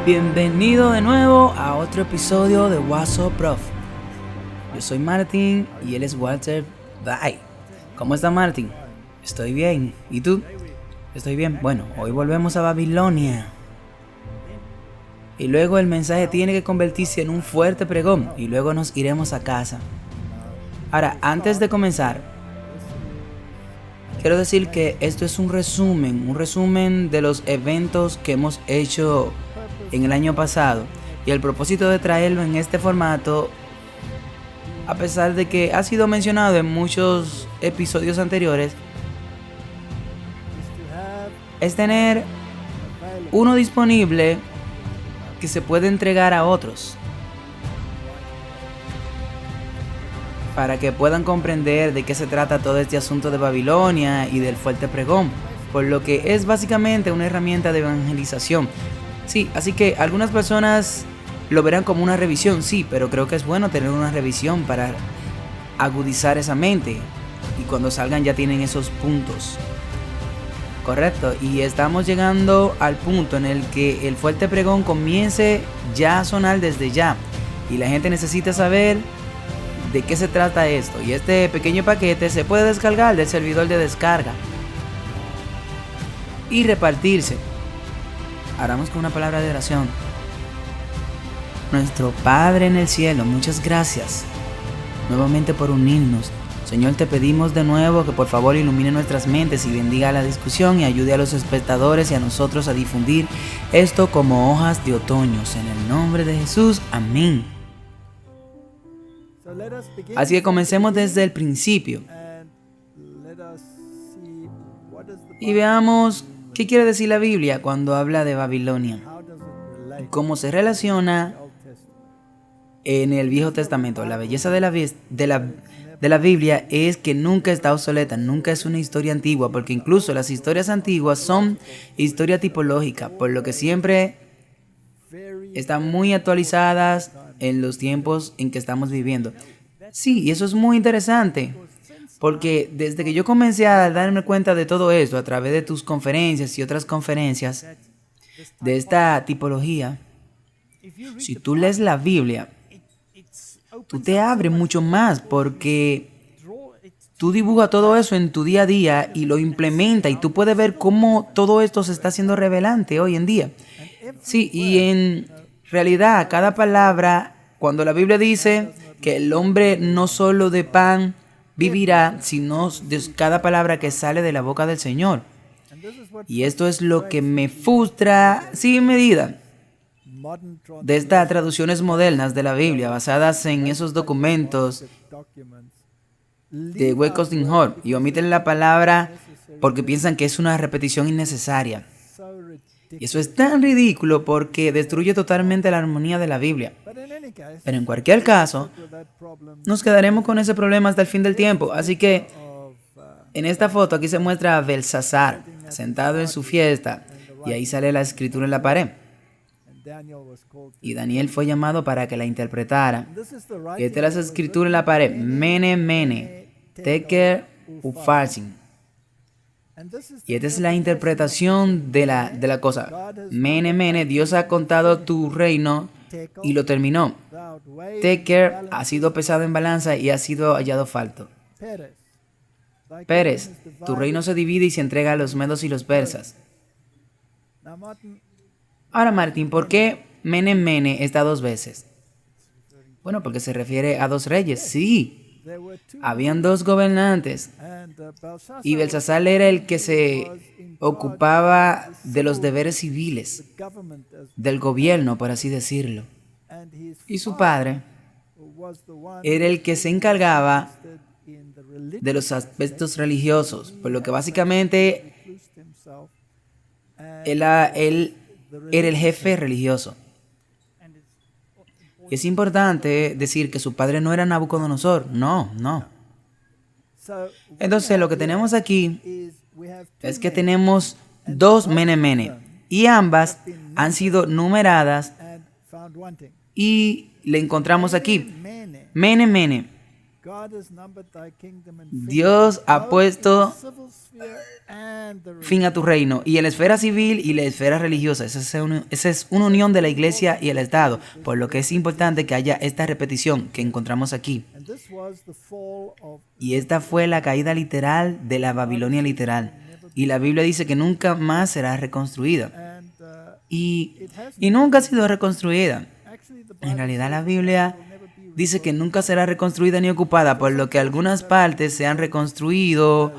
Bienvenido de nuevo a otro episodio de What's Up Prof. Yo soy Martin y él es Walter. Bye. ¿Cómo está Martin? Estoy bien. ¿Y tú? Estoy bien. Bueno, hoy volvemos a Babilonia. Y luego el mensaje tiene que convertirse en un fuerte pregón y luego nos iremos a casa. Ahora, antes de comenzar, quiero decir que esto es un resumen de los eventos que hemos hecho en el año pasado, y el propósito de traerlo en este formato, a pesar de que ha sido mencionado en muchos episodios anteriores, es tener uno disponible que se puede entregar a otros para que puedan comprender de qué se trata todo este asunto de Babilonia y del fuerte pregón, por lo que es básicamente una herramienta de evangelización. Sí, así que algunas personas lo verán como una revisión, sí, pero creo que es bueno tener una revisión para agudizar esa mente y cuando salgan ya tienen esos puntos. Correcto, y estamos llegando al punto en el que el fuerte pregón comience ya a sonar desde ya y la gente necesita saber de qué se trata esto, y este pequeño paquete se puede descargar del servidor de descarga y repartirse. Oramos con una palabra de oración. Nuestro Padre en el cielo, muchas gracias nuevamente por unirnos. Señor, te pedimos de nuevo que por favor ilumine nuestras mentes y bendiga la discusión y ayude a los espectadores y a nosotros a difundir esto como hojas de otoño. En el nombre de Jesús, amén. Así que comencemos desde el principio y veamos qué quiere decir la Biblia cuando habla de Babilonia, cómo se relaciona en el Viejo Testamento. La belleza de la Biblia es que nunca está obsoleta, nunca es una historia antigua, porque incluso las historias antiguas son historia tipológica, por lo que siempre están muy actualizadas en los tiempos en que estamos viviendo. Sí, y eso es muy interesante, porque desde que yo comencé a darme cuenta de todo esto a través de tus conferencias y otras conferencias de esta tipología, si tú lees la Biblia, tú te abres mucho más porque tú dibujas todo eso en tu día a día y lo implementas y tú puedes ver cómo todo esto se está haciendo revelante hoy en día. Sí, y en realidad cada palabra, cuando la Biblia dice que el hombre no solo de pan vivirá, sino de cada palabra que sale de la boca del Señor. Y esto es lo que me frustra sin medida de estas traducciones modernas de la Biblia, basadas en esos documentos de Wackenhut, y omiten la palabra porque piensan que es una repetición innecesaria. Y eso es tan ridículo porque destruye totalmente la armonía de la Biblia. Pero en cualquier caso, nos quedaremos con ese problema hasta el fin del tiempo. Así que en esta foto aquí se muestra a Belsasar. sentado en su fiesta, y ahí sale la escritura en la pared. Y Daniel fue llamado para que la interpretara. Y esta es la escritura en la pared. Mene, mene, tekel, upharsin. Y esta es la interpretación de la cosa. Mene, mene, Dios ha contado tu reino y lo terminó. Tekel ha sido pesado en balanza y ha sido hallado falto. Pérez, tu reino se divide y se entrega a los medos y los persas. Ahora, Martín, ¿por qué mene, mene está dos veces? Bueno, porque se refiere a dos reyes. Sí, habían dos gobernantes. Y Belsasar era el que se ocupaba de los deberes civiles, del gobierno, por así decirlo. Y su padre era el que se encargaba de los aspectos religiosos, por lo que básicamente él era el jefe religioso. Y es importante decir que su padre no era Nabucodonosor, no. Entonces lo que tenemos aquí es que tenemos dos mene mene, y ambas han sido numeradas y le encontramos aquí. Mene mene. Dios ha puesto fin a tu reino, y en la esfera civil y la esfera religiosa. Esa es una unión de la iglesia y el Estado, por lo que es importante que haya esta repetición que encontramos aquí. Y esta fue la caída literal de la Babilonia literal, y la Biblia dice que nunca más será reconstruida, y nunca ha sido reconstruida. En realidad la Biblia dice que nunca será reconstruida ni ocupada, por lo que algunas partes se han reconstruido,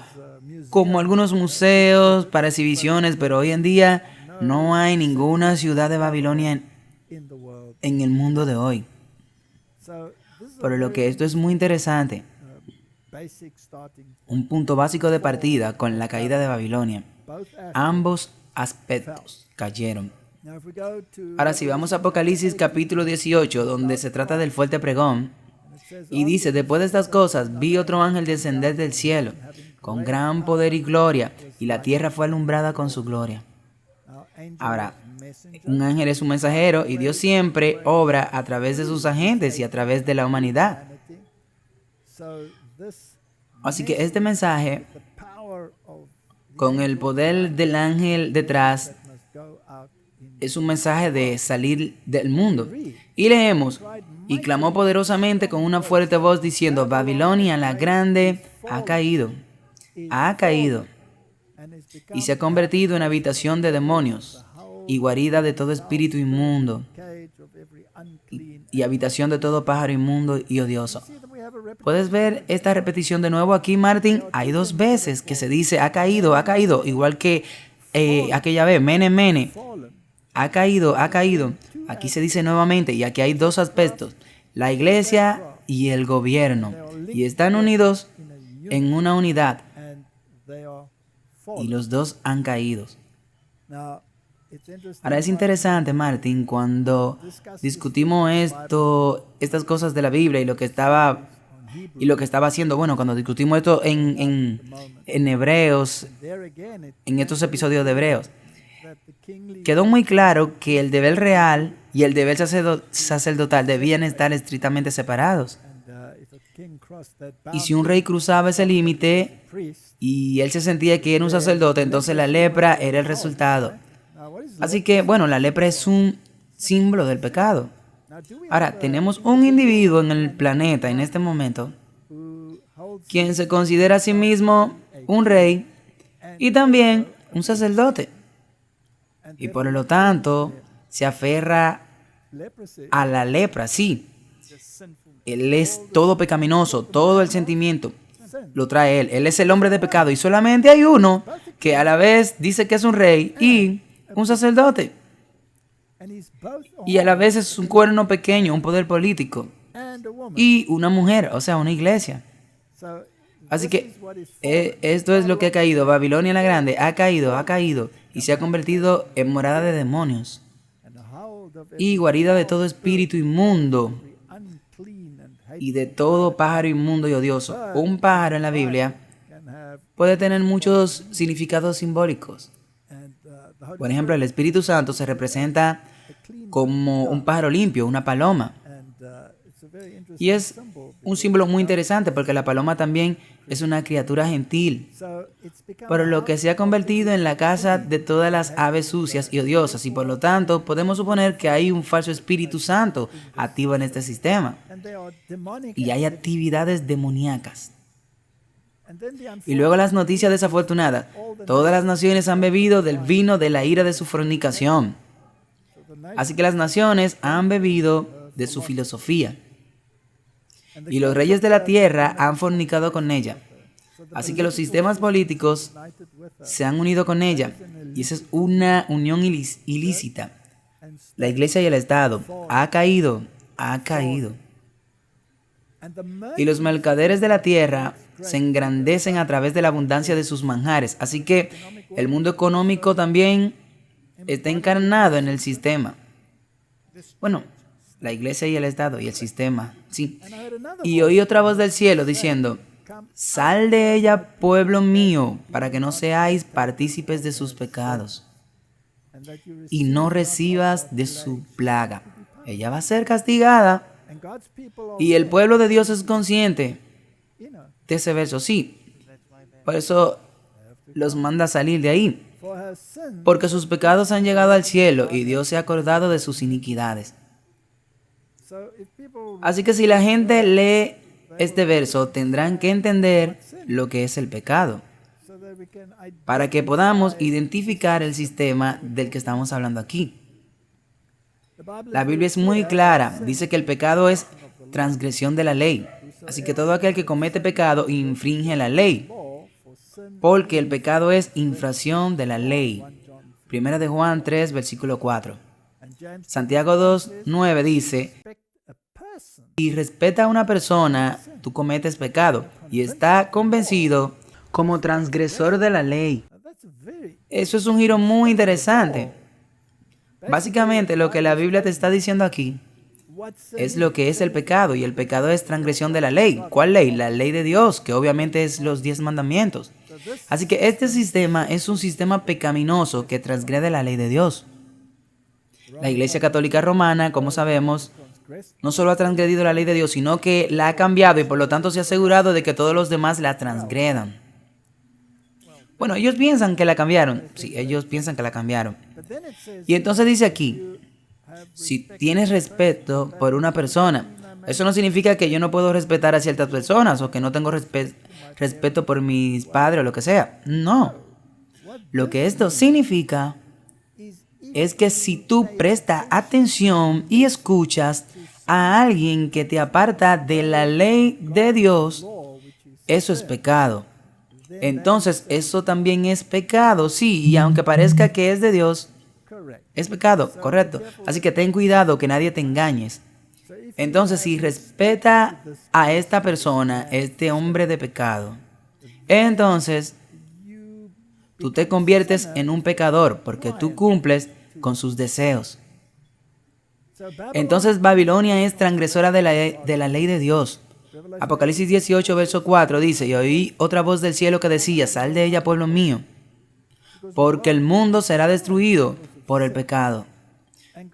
como algunos museos para exhibiciones, pero hoy en día no hay ninguna ciudad de Babilonia en el mundo de hoy. Por lo que esto es muy interesante. Un punto básico de partida con la caída de Babilonia. Ambos aspectos cayeron. Ahora, si vamos a Apocalipsis capítulo 18, donde se trata del fuerte pregón, y dice: después de estas cosas vi otro ángel descender del cielo, con gran poder y gloria, y la tierra fue alumbrada con su gloria. Ahora, un ángel es un mensajero, y Dios siempre obra a través de sus agentes y a través de la humanidad. Así que este mensaje, con el poder del ángel detrás, es un mensaje de salir del mundo. Y leemos: y clamó poderosamente con una fuerte voz diciendo: Babilonia la grande ha caído, y se ha convertido en habitación de demonios, y guarida de todo espíritu inmundo, y habitación de todo pájaro inmundo y odioso. ¿Puedes ver esta repetición de nuevo aquí, Martín? Hay dos veces que se dice ha caído, igual que aquella vez, mene, mene. Ha caído. Aquí se dice nuevamente, y aquí hay dos aspectos: la iglesia y el gobierno, y están unidos en una unidad, y los dos han caído. Ahora es interesante, Martín, cuando discutimos estas cosas de la Biblia y lo que estaba haciendo. Bueno, cuando discutimos esto en Hebreos, en estos episodios de Hebreos, quedó muy claro que el deber real y el deber sacerdotal debían estar estrictamente separados. Y si un rey cruzaba ese límite y él se sentía que era un sacerdote, entonces la lepra era el resultado. Así que, bueno, la lepra es un símbolo del pecado. Ahora, tenemos un individuo en el planeta en este momento quien se considera a sí mismo un rey y también un sacerdote. Y por lo tanto, se aferra a la lepra, sí. Él es todo pecaminoso, todo el sentimiento lo trae él. Él es el hombre de pecado, y solamente hay uno que a la vez dice que es un rey y un sacerdote. Y a la vez es un cuerno pequeño, un poder político, y una mujer, o sea, una iglesia. Así que esto es lo que ha caído. Babilonia la grande ha caído y se ha convertido en morada de demonios y guarida de todo espíritu inmundo y de todo pájaro inmundo y odioso. Un pájaro en la Biblia puede tener muchos significados simbólicos. Por ejemplo, el Espíritu Santo se representa como un pájaro limpio, una paloma. Y es un símbolo muy interesante porque la paloma también es una criatura gentil, por lo que se ha convertido en la casa de todas las aves sucias y odiosas, y por lo tanto podemos suponer que hay un falso Espíritu Santo activo en este sistema y hay actividades demoníacas. Y luego las noticias desafortunadas: todas las naciones han bebido del vino de la ira de su fornicación. Así que las naciones han bebido de su filosofía. Y los reyes de la tierra han fornicado con ella. Así que los sistemas políticos se han unido con ella. Y esa es una unión ilícita. La iglesia y el Estado ha caído. Y los mercaderes de la tierra se engrandecen a través de la abundancia de sus manjares. Así que el mundo económico también está encarnado en el sistema. Bueno, la iglesia y el Estado y el sistema, sí. Y oí otra voz del cielo diciendo: sal de ella, pueblo mío, para que no seáis partícipes de sus pecados y no recibas de su plaga. Ella va a ser castigada. Y el pueblo de Dios es consciente de ese verso, sí. Por eso los manda a salir de ahí, porque sus pecados han llegado al cielo y Dios se ha acordado de sus iniquidades. Así que si la gente lee este verso, tendrán que entender lo que es el pecado, para que podamos identificar el sistema del que estamos hablando aquí. La Biblia es muy clara, dice que el pecado es transgresión de la ley. Así que todo aquel que comete pecado infringe la ley, porque el pecado es infracción de la ley. Primera de Juan 3, versículo 4. Santiago 2, 9 dice: si respeta a una persona, tú cometes pecado y está convencido como transgresor de la ley. Eso es un giro muy interesante. Básicamente lo que la Biblia te está diciendo aquí es lo que es el pecado, y el pecado es transgresión de la ley. ¿Cuál ley? La ley de Dios, que obviamente es los 10 mandamientos. Así que este sistema es un sistema pecaminoso que transgrede la ley de Dios. La Iglesia Católica Romana, como sabemos, no solo ha transgredido la ley de Dios, sino que la ha cambiado y por lo tanto se ha asegurado de que todos los demás la transgredan. Bueno, ellos piensan que la cambiaron. Sí, ellos piensan que la cambiaron. Y entonces dice aquí: si tienes respeto por una persona, eso no significa que yo no puedo respetar a ciertas personas o que no tengo respeto por mis padres o lo que sea. No. Lo que esto significa es que si tú prestas atención y escuchas a alguien que te aparta de la ley de Dios, eso es pecado. Entonces, eso también es pecado, sí, y aunque parezca que es de Dios, es pecado, correcto. Así que ten cuidado que nadie te engañes. Entonces, si respeta a esta persona, este hombre de pecado, entonces tú te conviertes en un pecador porque tú cumples con sus deseos. Entonces Babilonia es transgresora de la ley de Dios. Apocalipsis 18, verso 4 dice: y oí otra voz del cielo que decía: sal de ella, pueblo mío, porque el mundo será destruido por el pecado.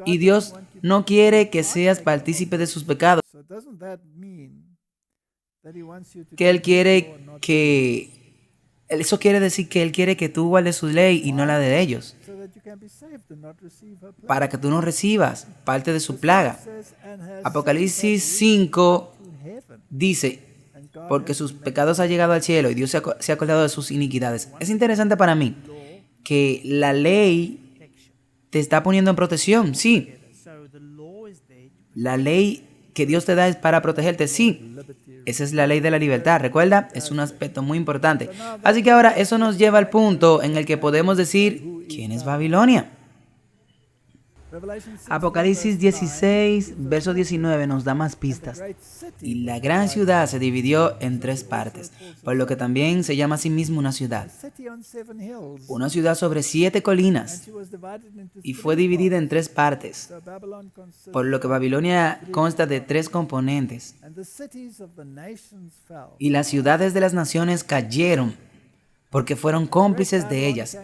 Y Dios no quiere que seas partícipe de sus pecados. Que Él quiere que... Eso quiere decir que Él quiere que tú guardes su ley y no la de ellos, para que tú no recibas parte de su plaga. Apocalipsis 5 dice: porque sus pecados han llegado al cielo y Dios se ha acordado de sus iniquidades. Es interesante para mí que la ley te está poniendo en protección, sí. La ley que Dios te da es para protegerte, sí. Esa es la ley de la libertad, ¿recuerda? Es un aspecto muy importante. Así que ahora eso nos lleva al punto en el que podemos decir: ¿quién es Babilonia? Apocalipsis 16, verso 19 nos da más pistas. Y la gran ciudad se dividió en 3 partes, por lo que también se llama a sí mismo una ciudad. Una ciudad sobre 7 colinas, y fue dividida en 3 partes, por lo que Babilonia consta de 3 componentes. Y las ciudades de las naciones cayeron, porque fueron cómplices de ellas.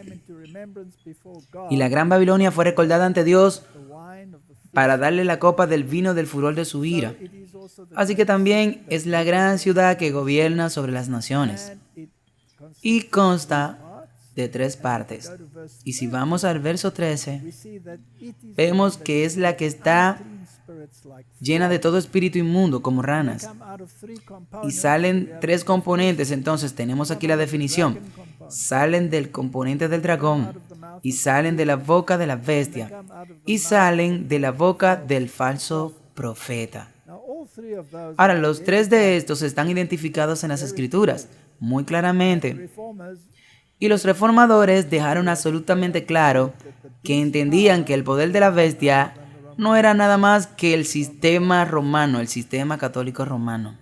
Y la gran Babilonia fue recordada ante Dios para darle la copa del vino del furor de su ira. Así que también es la gran ciudad que gobierna sobre las naciones. Y consta de 3 partes. Y si vamos al verso 13, vemos que es la que está llena de todo espíritu inmundo como ranas. Y salen 3 componentes. Entonces tenemos aquí la definición. Salen del componente del dragón, y salen de la boca de la bestia, y salen de la boca del falso profeta. Ahora, los 3 de estos están identificados en las Escrituras muy claramente. Y los reformadores dejaron absolutamente claro que entendían que el poder de la bestia no era nada más que el sistema romano, el sistema católico romano.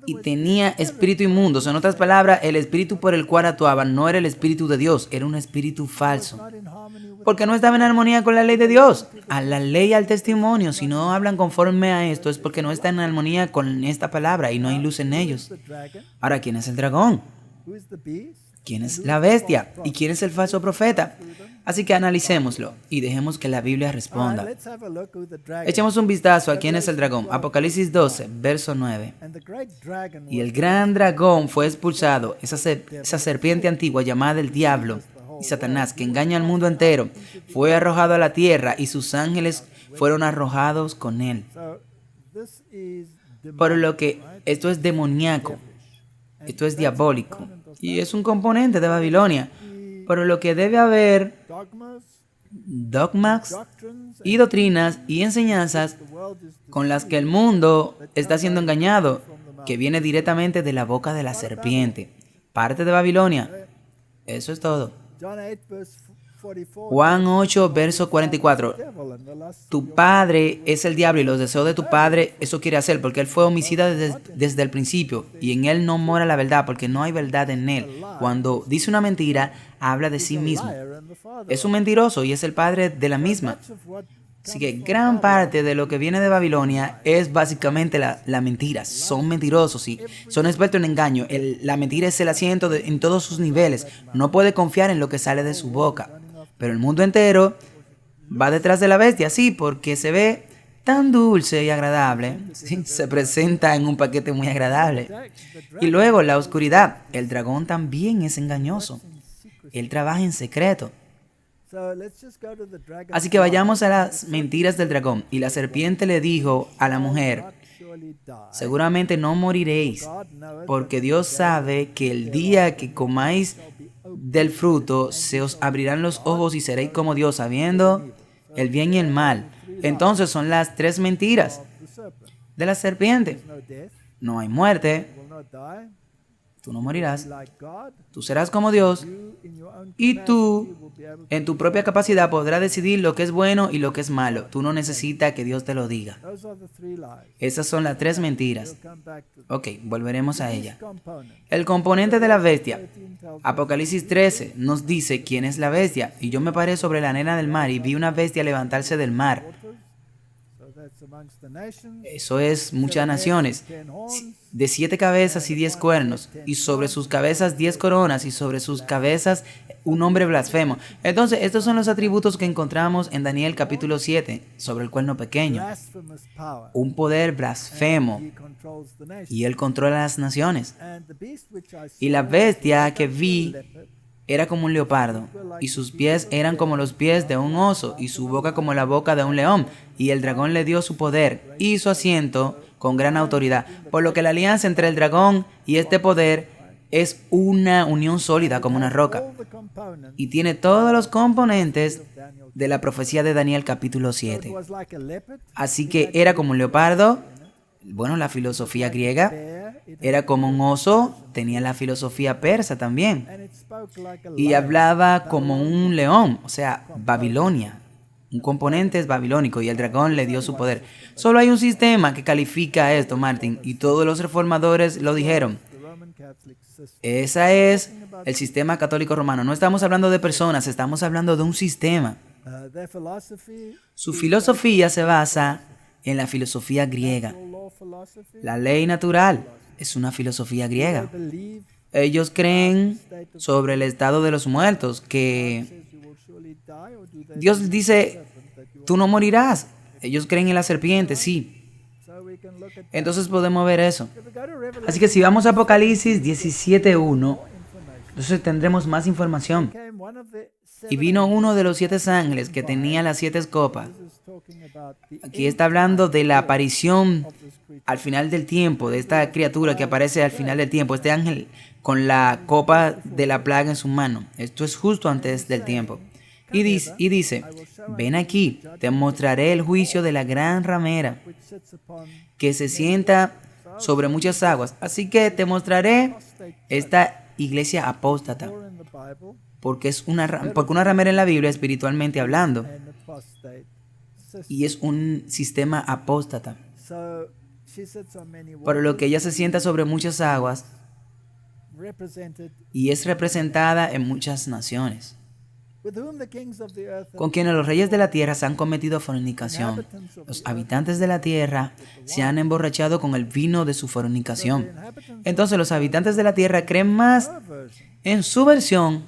Y tenía espíritu inmundo. En otras palabras, el espíritu por el cual actuaba no era el espíritu de Dios, era un espíritu falso. Porque no estaba en armonía con la ley de Dios, a la ley y al testimonio. Si no hablan conforme a esto es porque no están en armonía con esta palabra y no hay luz en ellos. Ahora, ¿quién es el dragón? ¿Quién es la bestia? ¿Y quién es el falso profeta? Así que analicémoslo y dejemos que la Biblia responda. Echemos un vistazo a quién es el dragón. Apocalipsis 12, verso 9. Y el gran dragón fue expulsado, esa serpiente antigua llamada el diablo y Satanás, que engaña al mundo entero, fue arrojado a la tierra y sus ángeles fueron arrojados con él. Por lo que esto es demoníaco, esto es diabólico y es un componente de Babilonia. Por lo que debe haber dogmas y doctrinas y enseñanzas con las que el mundo está siendo engañado, que viene directamente de la boca de la serpiente, parte de Babilonia. Eso es todo. Juan 8, verso 44. Tu padre es el diablo y los deseos de tu padre eso quiere hacer, porque él fue homicida desde el principio y en él no mora la verdad, porque no hay verdad en él. Cuando dice una mentira, habla de sí mismo. Es un mentiroso y es el padre de la misma. Así que gran parte de lo que viene de Babilonia es básicamente la mentira. Son mentirosos y son expertos en engaño. La mentira es el asiento en todos sus niveles. No puede confiar en lo que sale de su boca. Pero el mundo entero va detrás de la bestia, sí, porque se ve tan dulce y agradable. Sí, se presenta en un paquete muy agradable. Y luego la oscuridad. El dragón también es engañoso. Él trabaja en secreto. Así que vayamos a las mentiras del dragón. Y la serpiente le dijo a la mujer: seguramente no moriréis, porque Dios sabe que el día que comáis del fruto se os abrirán los ojos y seréis como Dios, sabiendo el bien y el mal. Entonces son las 3 mentiras de la serpiente. No hay muerte. Tú no morirás. Tú serás como Dios. Y tú, en tu propia capacidad, podrás decidir lo que es bueno y lo que es malo. Tú no necesitas que Dios te lo diga. Esas son las 3 mentiras. Ok, volveremos a ella. El componente de la bestia. Apocalipsis 13 nos dice quién es la bestia. Y yo me paré sobre la arena del mar y vi una bestia levantarse del mar. Eso es muchas naciones, de 7 cabezas y 10 cuernos, y sobre sus cabezas 10 coronas, y sobre sus cabezas un hombre blasfemo. Entonces, estos son los atributos que encontramos en Daniel capítulo 7, sobre el cuerno pequeño. Un poder blasfemo, y él controla las naciones. Y la bestia que vi era como un leopardo, y sus pies eran como los pies de un oso, y su boca como la boca de un león. Y el dragón le dio su poder y su asiento con gran autoridad. Por lo que la alianza entre el dragón y este poder es una unión sólida como una roca. Y tiene todos los componentes de la profecía de Daniel capítulo 7. Así que era como un leopardo. Bueno, la filosofía griega. Era como un oso, tenía la filosofía persa también. Y hablaba como un león, o sea, Babilonia. Un componente es babilónico y el dragón le dio su poder. Solo hay un sistema que califica esto, Martin, y todos los reformadores lo dijeron. Ese es el sistema católico romano. No estamos hablando de personas, estamos hablando de un sistema. Su filosofía se basa en la filosofía griega, la ley natural, es una filosofía griega. Ellos creen sobre el estado de los muertos, que Dios dice, tú no morirás. Ellos creen en la serpiente, sí. Entonces podemos ver eso. Así que si vamos a Apocalipsis 17:1, entonces tendremos más información. Y vino uno de los 7 ángeles que tenía las 7 copas. Aquí está hablando de la aparición al final del tiempo, de esta criatura que aparece al final del tiempo, este ángel con la copa de la plaga en su mano. Esto es justo antes del tiempo. Y dice, ven aquí, te mostraré el juicio de la gran ramera que se sienta sobre muchas aguas. Así que te mostraré esta iglesia apóstata, porque una ramera en la Biblia, espiritualmente hablando, y es un sistema apóstata. Por lo que ella se sienta sobre muchas aguas y es representada en muchas naciones, con quienes los reyes de la tierra se han cometido fornicación. Los habitantes de la tierra se han emborrachado con el vino de su fornicación. Entonces los habitantes de la tierra creen más en su versión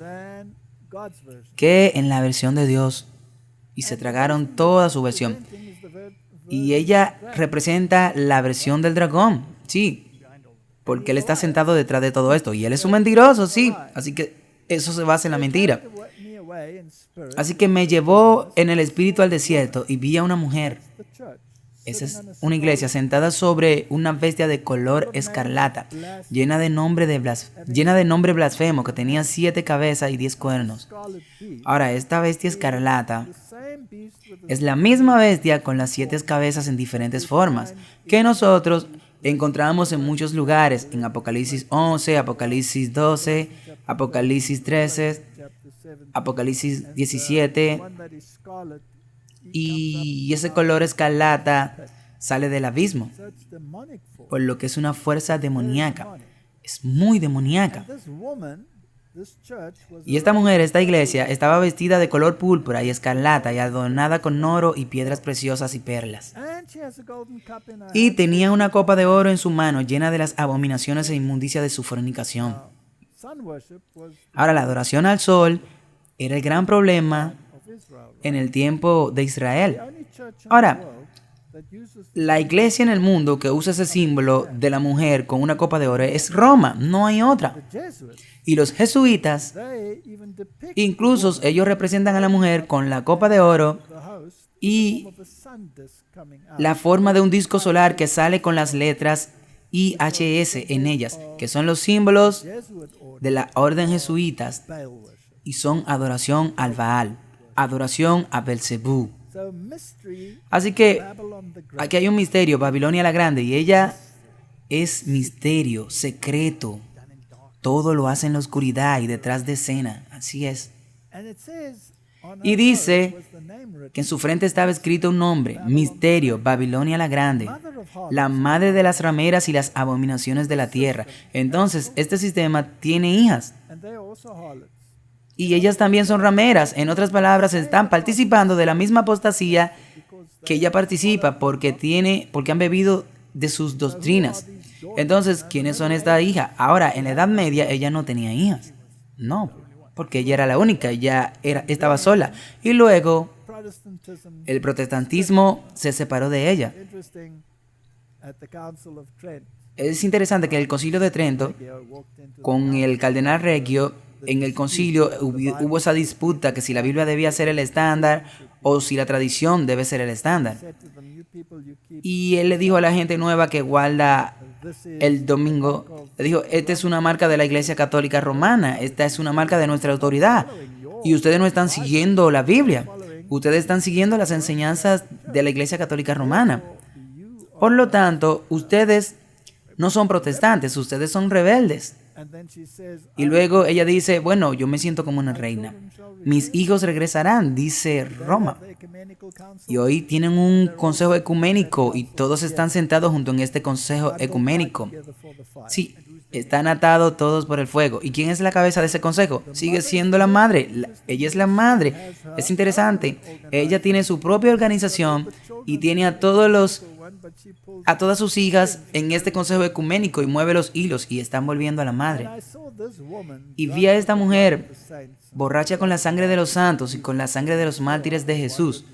que en la versión de Dios, y se tragaron toda su versión. Y ella representa la versión del dragón, sí, porque él está sentado detrás de todo esto, y él es un mentiroso, sí, así que eso se basa en la mentira. Así que me llevó en el espíritu al desierto y vi a una mujer. Esa es una iglesia sentada sobre una bestia de color escarlata, llena de nombre blasfemo, que tenía 7 cabezas y 10 cuernos. Ahora, esta bestia escarlata es la misma bestia con las 7 cabezas en diferentes formas, que nosotros encontramos en muchos lugares, en Apocalipsis 11, Apocalipsis 12, Apocalipsis 13, Apocalipsis 17, y ese color escarlata sale del abismo, por lo que es una fuerza demoníaca, es muy demoníaca. Y esta mujer, esta iglesia, estaba vestida de color púrpura y escarlata y adornada con oro y piedras preciosas y perlas. Y tenía una copa de oro en su mano llena de las abominaciones e inmundicia de su fornicación. Ahora, la adoración al sol era el gran problema en el tiempo de Israel. Ahora, la iglesia en el mundo que usa ese símbolo de la mujer con una copa de oro es Roma, no hay otra. Y los jesuitas, incluso ellos representan a la mujer con la copa de oro y la forma de un disco solar que sale con las letras IHS en ellas, que son los símbolos de la orden jesuitas, y son adoración al Baal, adoración a Belcebú. Así que aquí hay un misterio, Babilonia la Grande, y ella es misterio, secreto. Todo lo hace en la oscuridad y detrás de escena. Así es. Y dice que en su frente estaba escrito un nombre, misterio, Babilonia la Grande, la madre de las rameras y las abominaciones de la tierra. Entonces, este sistema tiene hijas. Y ellas también son rameras. En otras palabras, están participando de la misma apostasía que ella participa porque han bebido de sus doctrinas. Entonces, ¿quiénes son estas hijas? Ahora, en la Edad Media, ella no tenía hijas. No, porque ella era la única, estaba sola. Y luego, el protestantismo se separó de ella. Es interesante que en el Concilio de Trento, con el cardenal Reggio, en el concilio hubo esa disputa que si la Biblia debía ser el estándar o si la tradición debe ser el estándar. Y él le dijo a la gente nueva que guarda el domingo, le dijo, esta es una marca de la Iglesia Católica Romana, esta es una marca de nuestra autoridad. Y ustedes no están siguiendo la Biblia, ustedes están siguiendo las enseñanzas de la Iglesia Católica Romana. Por lo tanto, ustedes no son protestantes, ustedes son rebeldes. Y luego ella dice, bueno, yo me siento como una reina. Mis hijos regresarán, dice Roma. Y hoy tienen un consejo ecuménico y todos están sentados junto en este consejo ecuménico. Sí, están atados todos por el fuego. ¿Y quién es la cabeza de ese consejo? Sigue siendo la madre. Ella es la madre. Es interesante. Ella tiene su propia organización y tiene a todos los a todas sus hijas en este consejo ecuménico y mueve los hilos y están volviendo a la madre. Y vi a esta mujer borracha con la sangre de los santos y con la sangre de los mártires de Jesús.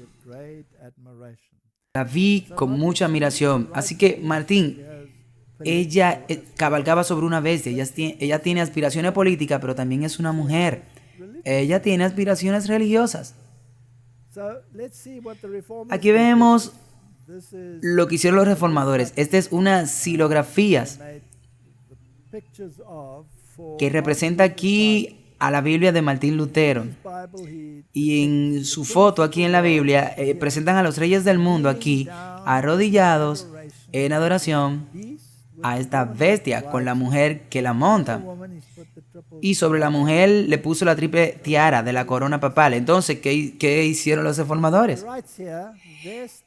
La vi con mucha admiración. Así que, Martín, ella cabalgaba sobre una bestia. Ella tiene aspiraciones políticas, pero también es una mujer. Ella tiene aspiraciones religiosas. Aquí vemos lo que hicieron los reformadores. Esta es una xilografías que representa aquí a la Biblia de Martín Lutero. Y en su foto aquí en la Biblia presentan a los reyes del mundo aquí arrodillados en adoración a esta bestia con la mujer que la monta. Y sobre la mujer le puso la triple tiara de la corona papal. Entonces, ¿qué hicieron los reformadores?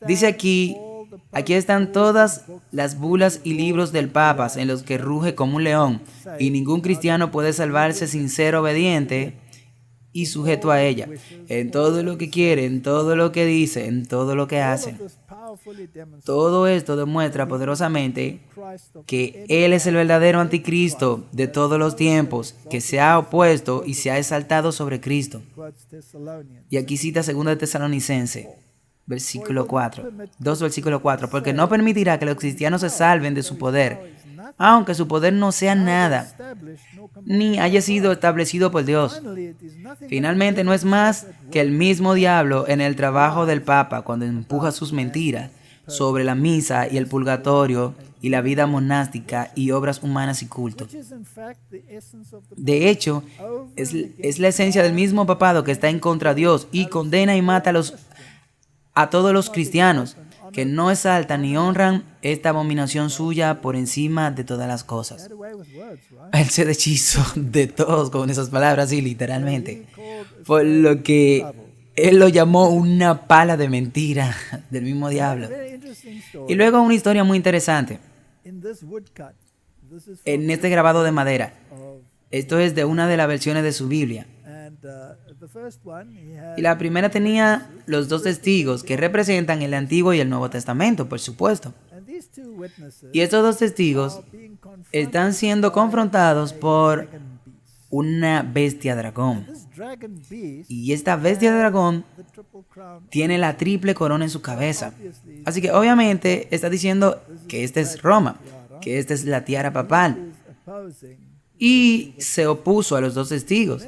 Dice aquí están todas las bulas y libros del Papa en los que ruge como un león, y ningún cristiano puede salvarse sin ser obediente y sujeto a ella, en todo lo que quiere, en todo lo que dice, en todo lo que hace. Todo esto demuestra poderosamente que Él es el verdadero anticristo de todos los tiempos, que se ha opuesto y se ha exaltado sobre Cristo. Y aquí cita 2 Tesalonicenses, versículo 4, 2 versículo 4, porque no permitirá que los cristianos se salven de su poder, aunque su poder no sea nada, ni haya sido establecido por Dios. Finalmente, no es más que el mismo diablo en el trabajo del Papa cuando empuja sus mentiras sobre la misa y el purgatorio y la vida monástica y obras humanas y culto. De hecho, es la esencia del mismo papado que está en contra de Dios y condena y mata a todos los cristianos que no exaltan ni honran esta abominación suya por encima de todas las cosas. Él se deshizo de todos con esas palabras, sí, literalmente. Por lo que él lo llamó una pala de mentira del mismo diablo. Y luego una historia muy interesante. En este grabado de madera. Esto es de una de las versiones de su Biblia. Y la primera tenía los dos testigos que representan el Antiguo y el Nuevo Testamento, por supuesto. Y estos dos testigos están siendo confrontados por una bestia dragón. Y esta bestia dragón tiene la triple corona en su cabeza. Así que obviamente está diciendo que esta es Roma, que esta es la tiara papal. Y se opuso a los dos testigos.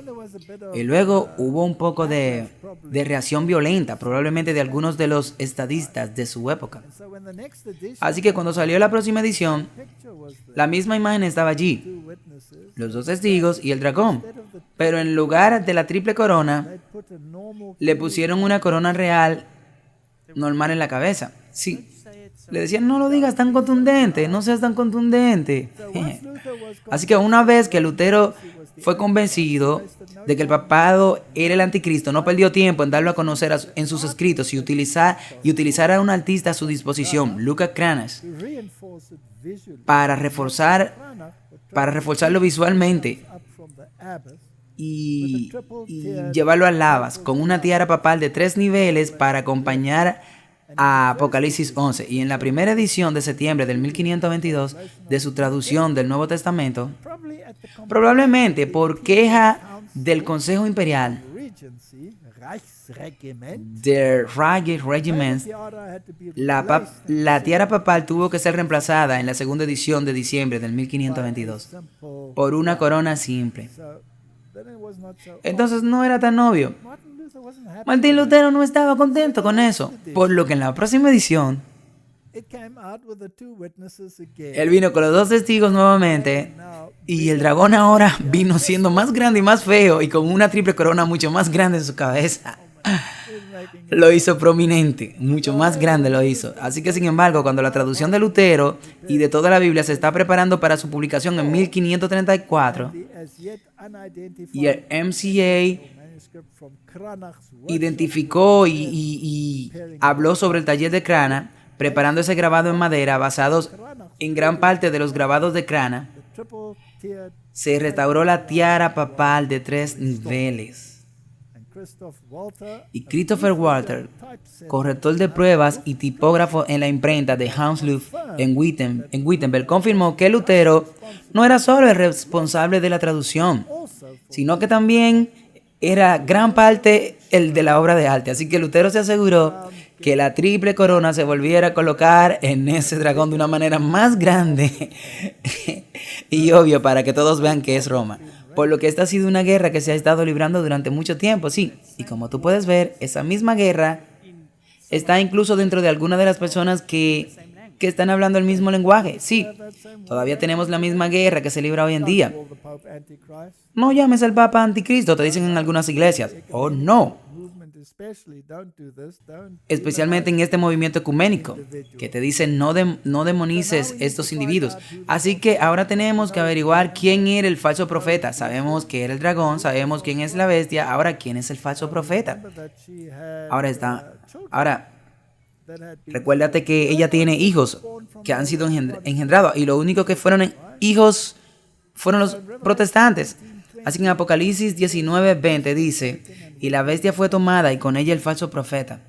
Y luego hubo un poco de reacción violenta, probablemente de algunos de los estadistas de su época. Así que cuando salió la próxima edición, la misma imagen estaba allí, los dos testigos y el dragón. Pero en lugar de la triple corona, le pusieron una corona real normal en la cabeza. Sí. Le decían, no lo digas tan contundente, no seas tan contundente. Así que una vez que Lutero fue convencido de que el papado era el anticristo, no perdió tiempo en darlo a conocer en sus escritos y utilizar a un artista a su disposición, Lucas Cranach, para reforzarlo visualmente y llevarlo a lavas con una tiara papal de 3 niveles para acompañar a Apocalipsis 11. Y en la primera edición de septiembre del 1522 de su traducción del Nuevo Testamento, probablemente por queja del Consejo Imperial, The Reichsregiment, la tiara papal tuvo que ser reemplazada en la segunda edición de diciembre del 1522 por una corona simple. Entonces no era tan obvio. Martín Lutero no estaba contento con eso, por lo que en la próxima edición él vino con los dos testigos nuevamente y el dragón ahora vino siendo más grande y más feo y con una triple corona mucho más grande en su cabeza. Lo hizo prominente, mucho más grande lo hizo. Así que, sin embargo, cuando la traducción de Lutero y de toda la Biblia se está preparando para su publicación en 1534 y el MCA identificó y habló sobre el taller de Cranach, preparando ese grabado en madera basados en gran parte de los grabados de Cranach, se restauró la tiara papal de 3 niveles. Y Christopher Walter, corrector de pruebas y tipógrafo en la imprenta de Hounslow en Wittenberg, confirmó que Lutero no era solo el responsable de la traducción, sino que también era gran parte el de la obra de arte. Así que Lutero se aseguró que la triple corona se volviera a colocar en ese dragón de una manera más grande y obvio para que todos vean que es Roma. Por lo que esta ha sido una guerra que se ha estado librando durante mucho tiempo, sí. Y como tú puedes ver, esa misma guerra está incluso dentro de algunas de las personas que están hablando el mismo lenguaje. Sí, todavía tenemos la misma guerra que se libra hoy en día. No llames al Papa Anticristo, te dicen en algunas iglesias. Oh, no. Especialmente en este movimiento ecuménico, que te dicen no demonices estos individuos. Así que ahora tenemos que averiguar quién era el falso profeta. Sabemos que era el dragón, sabemos quién es la bestia. Ahora, ¿quién es el falso profeta? Ahora, recuérdate que ella tiene hijos que han sido engendrados y lo único que fueron hijos fueron los protestantes. Así que en Apocalipsis 19:20 dice: y la bestia fue tomada y con ella el falso profeta.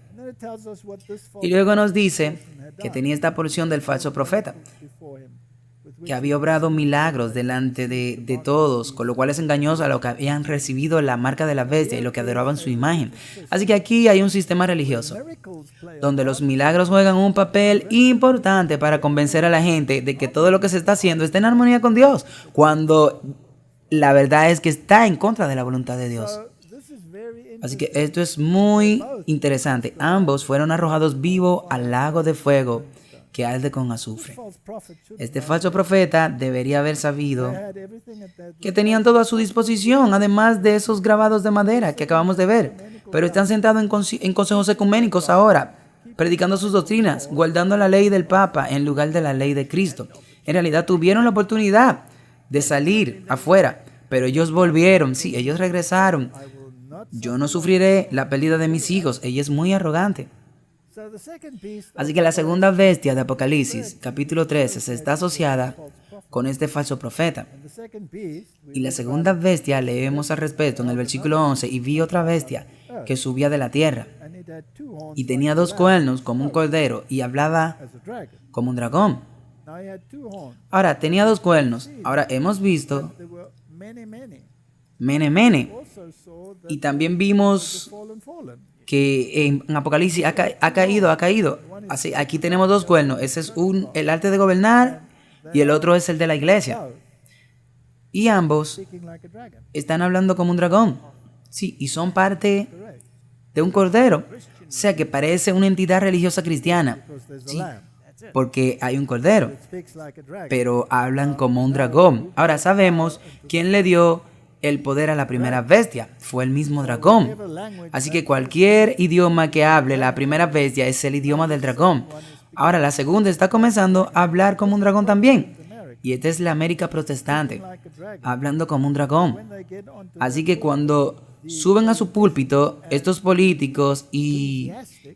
Y luego nos dice que tenía esta porción del falso profeta, que había obrado milagros delante de todos, con lo cual es engañoso a los que habían recibido la marca de la bestia y los que adoraban su imagen. Así que aquí hay un sistema religioso, donde los milagros juegan un papel importante para convencer a la gente de que todo lo que se está haciendo está en armonía con Dios, cuando la verdad es que está en contra de la voluntad de Dios. Así que esto es muy interesante. Ambos fueron arrojados vivos al lago de fuego que arde con azufre. Este falso profeta debería haber sabido que tenían todo a su disposición, además de esos grabados de madera que acabamos de ver. Pero están sentados en consejos ecuménicos ahora, predicando sus doctrinas, guardando la ley del Papa en lugar de la ley de Cristo. En realidad tuvieron la oportunidad de salir afuera, pero ellos volvieron, sí, ellos regresaron. Yo no sufriré la pérdida de mis hijos. Ella es muy arrogante. Así que la segunda bestia de Apocalipsis, capítulo 13, se está asociada con este falso profeta. Y la segunda bestia leemos al respecto en el versículo 11, y vi otra bestia que subía de la tierra, y tenía 2 cuernos como un cordero, y hablaba como un dragón. Ahora, tenía 2 cuernos. Ahora, hemos visto Mene. Y también vimos que en Apocalipsis ha caído. Así, aquí tenemos 2 cuernos. Ese es el arte de gobernar y el otro es el de la iglesia. Y ambos están hablando como un dragón. Sí, y son parte de un cordero. O sea que parece una entidad religiosa cristiana. Sí, porque hay un cordero. Pero hablan como un dragón. Ahora sabemos quién le dio el poder a la primera bestia. Fue el mismo dragón. Así que cualquier idioma que hable la primera bestia es el idioma del dragón. Ahora la segunda está comenzando a hablar como un dragón también. Y esta es la América protestante, hablando como un dragón. Así que cuando suben a su púlpito, estos políticos y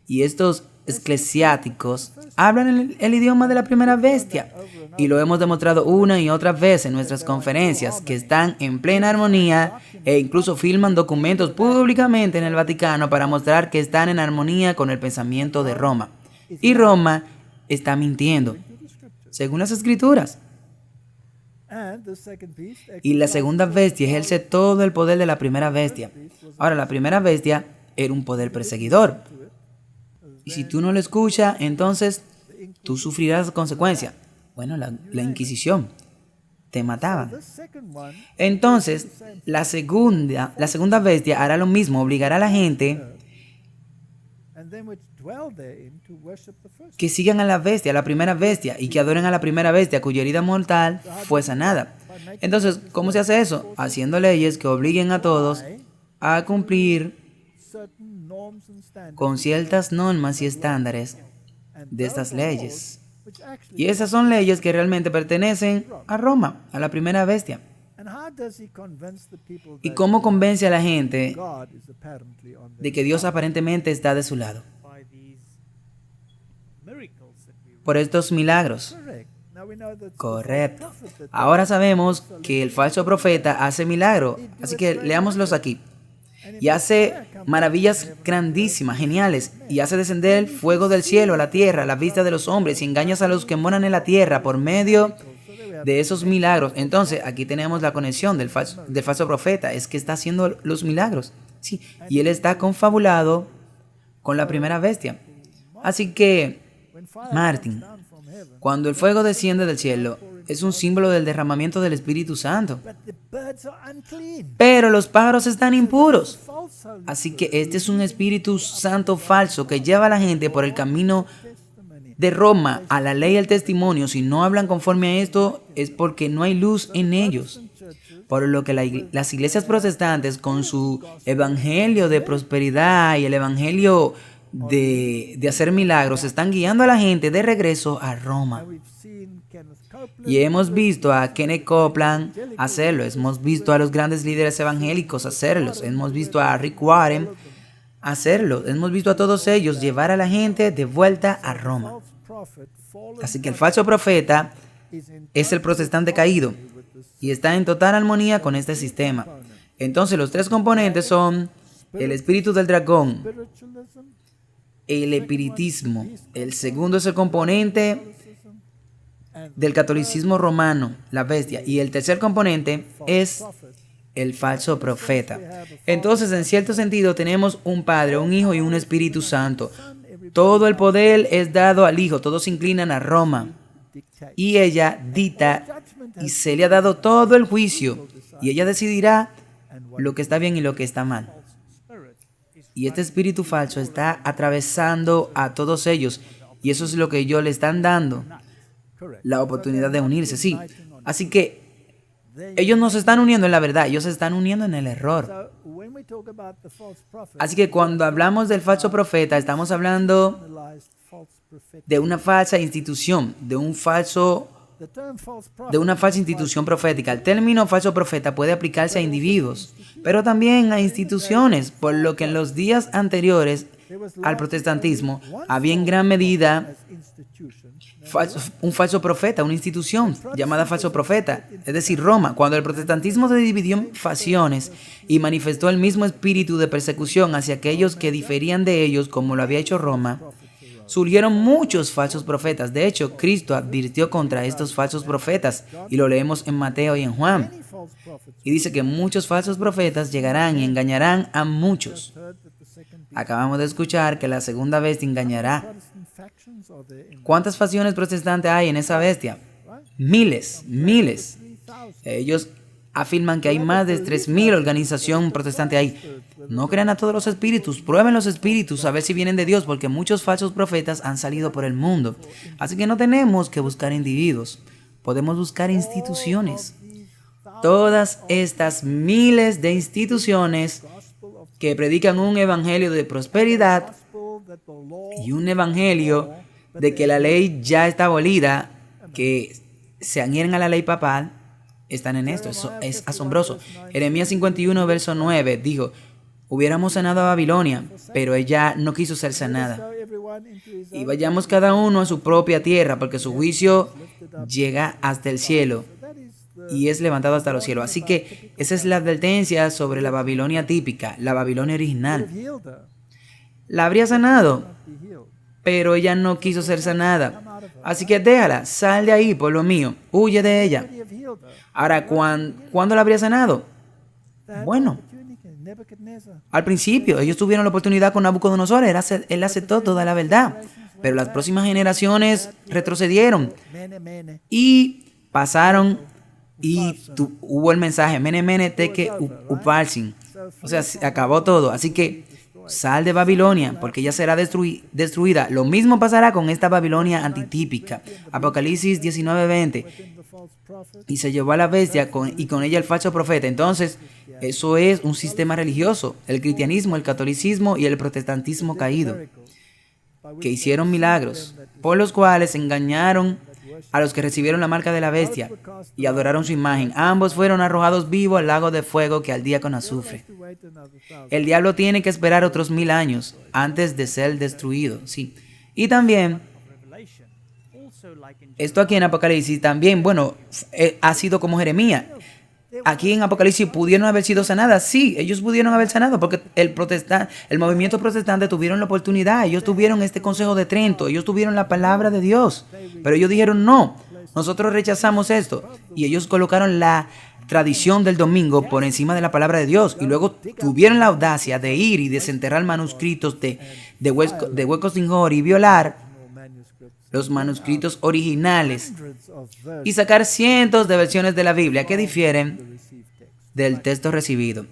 estos eclesiásticos hablan el idioma de la primera bestia. Y lo hemos demostrado una y otra vez en nuestras conferencias, que están en plena armonía e incluso filman documentos públicamente en el Vaticano para mostrar que están en armonía con el pensamiento de Roma. Y Roma está mintiendo, según las Escrituras. Y la segunda bestia ejerce todo el poder de la primera bestia. Ahora, la primera bestia era un poder perseguidor. Y si tú no lo escuchas, entonces tú sufrirás consecuencias. Bueno, la Inquisición. Te mataban. Entonces, la segunda bestia hará lo mismo, obligará a la gente que sigan a la bestia, a la primera bestia, y que adoren a la primera bestia, cuya herida mortal fue sanada. Entonces, ¿cómo se hace eso? Haciendo leyes que obliguen a todos a cumplir con ciertas normas y estándares de estas leyes. Y esas son leyes que realmente pertenecen a Roma, a la primera bestia. ¿Y cómo convence a la gente de que Dios aparentemente está de su lado? Por estos milagros. Correcto. Ahora sabemos que el falso profeta hace milagros, así que leámoslos aquí. y hace maravillas grandísimas, geniales, y hace descender fuego del cielo a la tierra a la vista de los hombres, y engañas a los que moran en la tierra por medio de esos milagros. Entonces, aquí tenemos la conexión del falso profeta, es que está haciendo los milagros, sí, y él está confabulado con la primera bestia. Así que, Martin, cuando el fuego desciende del cielo, es un símbolo del derramamiento del Espíritu Santo. Pero los pájaros están impuros. Así que este es un Espíritu Santo falso que lleva a la gente por el camino de Roma a la ley y al testimonio. Si no hablan conforme a esto, es porque no hay luz en ellos. Por lo que las iglesias protestantes, con su evangelio de prosperidad y el evangelio de hacer milagros, están guiando a la gente de regreso a Roma. Y hemos visto a Kenneth Copeland hacerlo, hemos visto a los grandes líderes evangélicos hacerlos, hemos visto a Rick Warren hacerlo, hemos visto a todos ellos llevar a la gente de vuelta a Roma. Así que el falso profeta es el protestante caído y está en total armonía con este sistema. Entonces los tres componentes son el espíritu del dragón, el espiritismo, el segundo es el componente del catolicismo romano, la bestia, y el tercer componente es el falso profeta. Entonces, en cierto sentido, tenemos un Padre, un Hijo y un Espíritu Santo. Todo el poder es dado al Hijo, todos se inclinan a Roma, y ella dicta, y se le ha dado todo el juicio, y ella decidirá lo que está bien y lo que está mal. Y este espíritu falso está atravesando a todos ellos, y eso es lo que ellos le están dando, la oportunidad de unirse, sí. Así que ellos no se están uniendo en la verdad, ellos se están uniendo en el error. Así que cuando hablamos del falso profeta, estamos hablando de una falsa institución, de una falsa institución profética. El término falso profeta puede aplicarse a individuos, pero también a instituciones, por lo que en los días anteriores al protestantismo había en gran medida un falso profeta, una institución llamada falso profeta, es decir, Roma. Cuando el protestantismo se dividió en facciones y manifestó el mismo espíritu de persecución hacia aquellos que diferían de ellos, como lo había hecho Roma, surgieron muchos falsos profetas. De hecho, Cristo advirtió contra estos falsos profetas, y lo leemos en Mateo y en Juan. Y dice que muchos falsos profetas llegarán y engañarán a muchos. Acabamos de escuchar que la segunda bestia engañará. ¿Cuántas facciones protestantes hay en esa bestia? Miles, miles. Ellos afirman que hay más de 3,000 organizaciones protestantes ahí. No crean a todos los espíritus, prueben los espíritus a ver si vienen de Dios, porque muchos falsos profetas han salido por el mundo. Así que no tenemos que buscar individuos, podemos buscar instituciones. Todas estas miles de instituciones que predican un evangelio de prosperidad y un evangelio de que la ley ya está abolida, que se adhieren a la ley papal, están en esto. Eso es asombroso. Jeremías 51, verso 9, dijo: hubiéramos sanado a Babilonia, pero ella no quiso ser sanada. Y vayamos cada uno a su propia tierra, porque su juicio llega hasta el cielo y es levantado hasta los cielos. Así que esa es la advertencia sobre la Babilonia típica, la Babilonia original. La habría sanado, pero ella no quiso ser sanada. Así que déjala, sal de ahí, pueblo mío, huye de ella. Ahora, ¿cuándo la habría sanado? Bueno, al principio, ellos tuvieron la oportunidad con Nabucodonosor, él aceptó toda la verdad, pero las próximas generaciones retrocedieron y pasaron y hubo el mensaje, Mene Mene Teke Upharsin, o sea, se acabó todo. Así que sal de Babilonia, porque ella será destruida. Lo mismo pasará con esta Babilonia antitípica. Apocalipsis 19:20. Y se llevó a la bestia y con ella el falso profeta. Entonces, eso es un sistema religioso, el cristianismo, el catolicismo y el protestantismo caído, que hicieron milagros, por los cuales engañaron a los que recibieron la marca de la bestia y adoraron su imagen. Ambos fueron arrojados vivos al lago de fuego que ardía con azufre. El diablo tiene que esperar otros 1000 años antes de ser destruido. Sí. Y también, esto aquí en Apocalipsis también, bueno, ha sido como Jeremías. aquí en Apocalipsis pudieron haber sido sanadas. Sí, ellos pudieron haber sanado porque el movimiento protestante tuvieron la oportunidad. Ellos tuvieron este Consejo de Trento. Ellos tuvieron la palabra de Dios. Pero ellos dijeron no. Nosotros rechazamos esto. Y ellos colocaron la tradición del domingo por encima de la palabra de Dios. Y luego tuvieron la audacia de ir y desenterrar manuscritos de huecos sin y violar los manuscritos originales y sacar cientos de versiones de la Biblia que difieren del texto recibido.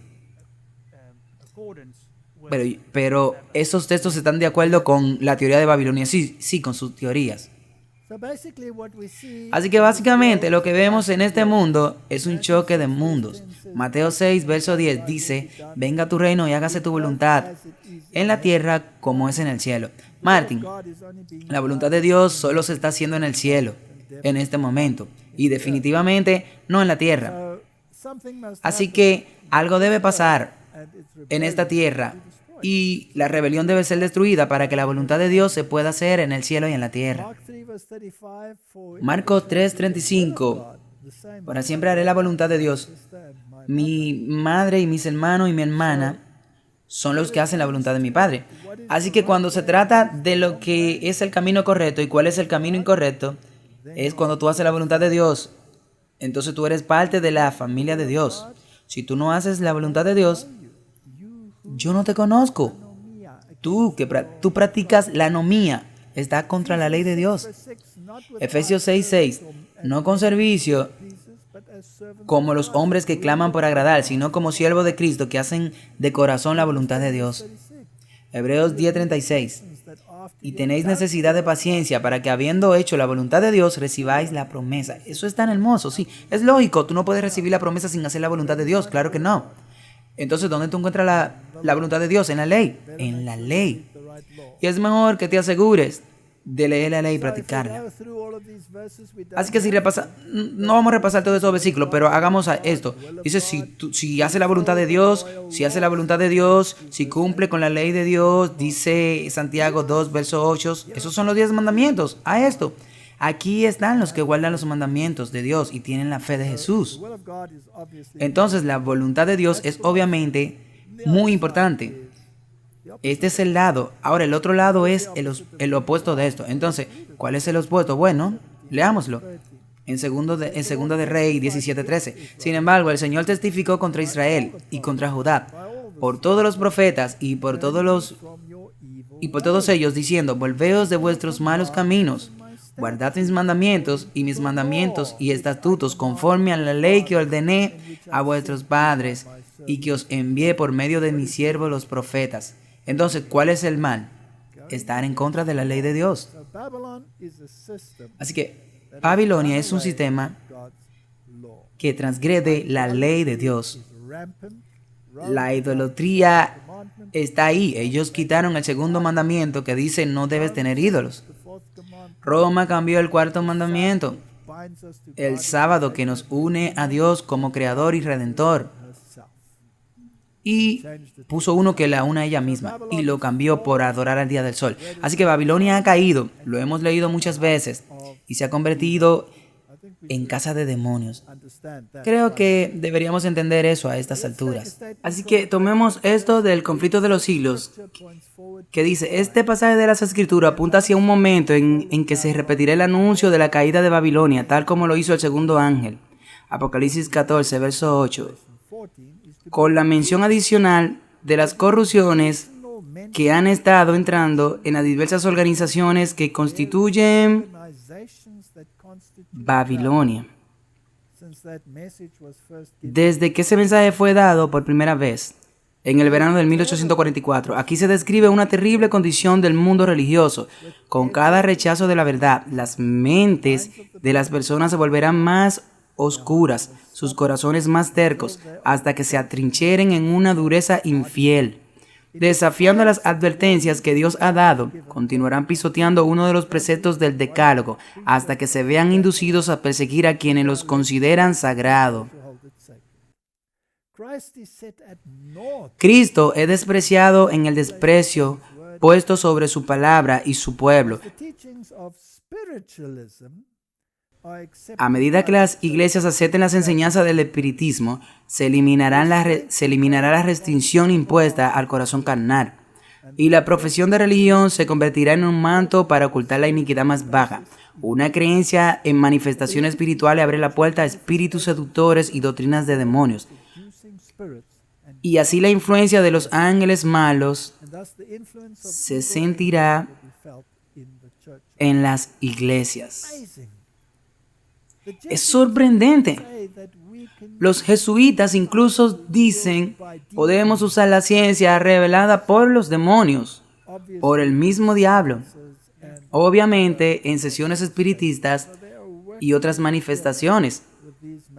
Pero esos textos están de acuerdo con la teoría de Babilonia. Sí, con sus teorías. Así que básicamente lo que vemos en este mundo es un choque de mundos. Mateo 6, verso 10 dice, venga tu reino y hágase tu voluntad en la tierra como es en el cielo. Martin, la voluntad de Dios solo se está haciendo en el cielo, en este momento, y definitivamente no en la tierra. Así que algo debe pasar en esta tierra y la rebelión debe ser destruida para que la voluntad de Dios se pueda hacer en el cielo y en la tierra. Marcos 3:35, para siempre haré la voluntad de Dios. Mi madre y mis hermanos y mi hermana son los que hacen la voluntad de mi Padre. Así que cuando se trata de lo que es el camino correcto y cuál es el camino incorrecto, es cuando tú haces la voluntad de Dios. Entonces tú eres parte de la familia de Dios. Si tú no haces la voluntad de Dios, yo no te conozco. Tú practicas la anomía, está contra la ley de Dios. Efesios 6:6, no con servicio como los hombres que claman por agradar, sino como siervos de Cristo que hacen de corazón la voluntad de Dios. Hebreos 10:36, y tenéis necesidad de paciencia para que habiendo hecho la voluntad de Dios recibáis la promesa. Eso es tan hermoso, sí. Es lógico, tú no puedes recibir la promesa sin hacer la voluntad de Dios, claro que no. Entonces, ¿dónde tú encuentras la voluntad de Dios? En la ley. En la ley. Y es mejor que te asegures de leer la ley y practicarla. Así que no vamos a repasar todos esos versículos, pero hagamos esto. Dice, si hace la voluntad de Dios, si cumple con la ley de Dios, dice Santiago 2, verso 8, esos son los 10 mandamientos. A esto. Aquí están los que guardan los mandamientos de Dios y tienen la fe de Jesús. Entonces, la voluntad de Dios es obviamente muy importante. Este es el lado. Ahora, el otro lado es el opuesto de esto. Entonces, ¿cuál es el opuesto? Bueno, leámoslo. En Segunda de Rey 17:13. Sin embargo, el Señor testificó contra Israel y contra Judá por todos los profetas y por todos ellos, diciendo, volveos de vuestros malos caminos. Guardad mis mandamientos y estatutos conforme a la ley que ordené a vuestros padres y que os envié por medio de mis siervos los profetas. Entonces, ¿cuál es el mal? Estar en contra de la ley de Dios. Así que Babilonia es un sistema que transgrede la ley de Dios. La idolatría está ahí. Ellos quitaron el segundo mandamiento que dice no debes tener ídolos. Roma cambió el cuarto mandamiento, el sábado que nos une a Dios como creador y redentor, y puso uno que la une a ella misma y lo cambió por adorar al día del sol. Así que Babilonia ha caído, lo hemos leído muchas veces, y se ha convertido en casa de demonios. Creo que deberíamos entender eso a estas alturas. Así que tomemos esto del conflicto de los siglos, que dice, este pasaje de las Escrituras apunta hacia un momento en que se repetirá el anuncio de la caída de Babilonia, tal como lo hizo el segundo ángel. Apocalipsis 14, verso 8. Con la mención adicional de las corrupciones que han estado entrando en las diversas organizaciones que constituyen Babilonia. Desde que ese mensaje fue dado por primera vez, en el verano del 1844, aquí se describe una terrible condición del mundo religioso. Con cada rechazo de la verdad, las mentes de las personas se volverán más oscuras, sus corazones más tercos, hasta que se atrincheren en una dureza infiel. Desafiando las advertencias que Dios ha dado, continuarán pisoteando uno de los preceptos del Decálogo, hasta que se vean inducidos a perseguir a quienes los consideran sagrado. Cristo es despreciado en el desprecio puesto sobre su palabra y su pueblo. A medida que las iglesias acepten las enseñanzas del espiritismo, se eliminará la restricción impuesta al corazón carnal, y la profesión de religión se convertirá en un manto para ocultar la iniquidad más baja. Una creencia en manifestaciones espirituales abre la puerta a espíritus seductores y doctrinas de demonios, y así la influencia de los ángeles malos se sentirá en las iglesias. Es sorprendente. Los jesuitas incluso dicen, podemos usar la ciencia revelada por los demonios, por el mismo diablo, obviamente en sesiones espiritistas y otras manifestaciones.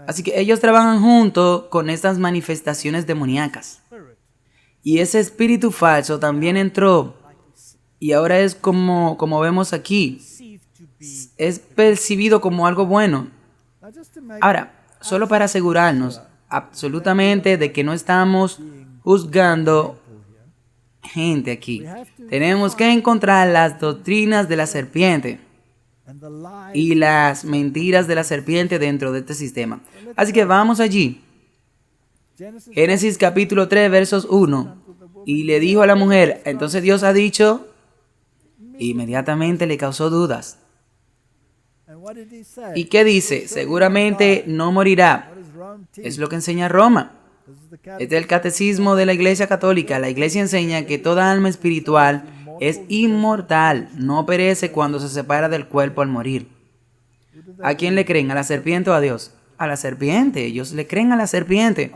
Así que ellos trabajan junto con estas manifestaciones demoníacas. Y ese espíritu falso también entró, y ahora es como vemos aquí, es percibido como algo bueno. Ahora, solo para asegurarnos absolutamente de que no estamos juzgando gente aquí, tenemos que encontrar las doctrinas de la serpiente y las mentiras de la serpiente dentro de este sistema. Así que vamos allí. Génesis capítulo 3, versos 1. Y le dijo a la mujer, entonces Dios ha dicho, inmediatamente le causó dudas. ¿Y qué dice? Seguramente no morirá. Es lo que enseña Roma. Este es el catecismo de la Iglesia Católica. La Iglesia enseña que toda alma espiritual es inmortal, no perece cuando se separa del cuerpo al morir. ¿A quién le creen? ¿A la serpiente o a Dios? A la serpiente. Ellos le creen a la serpiente.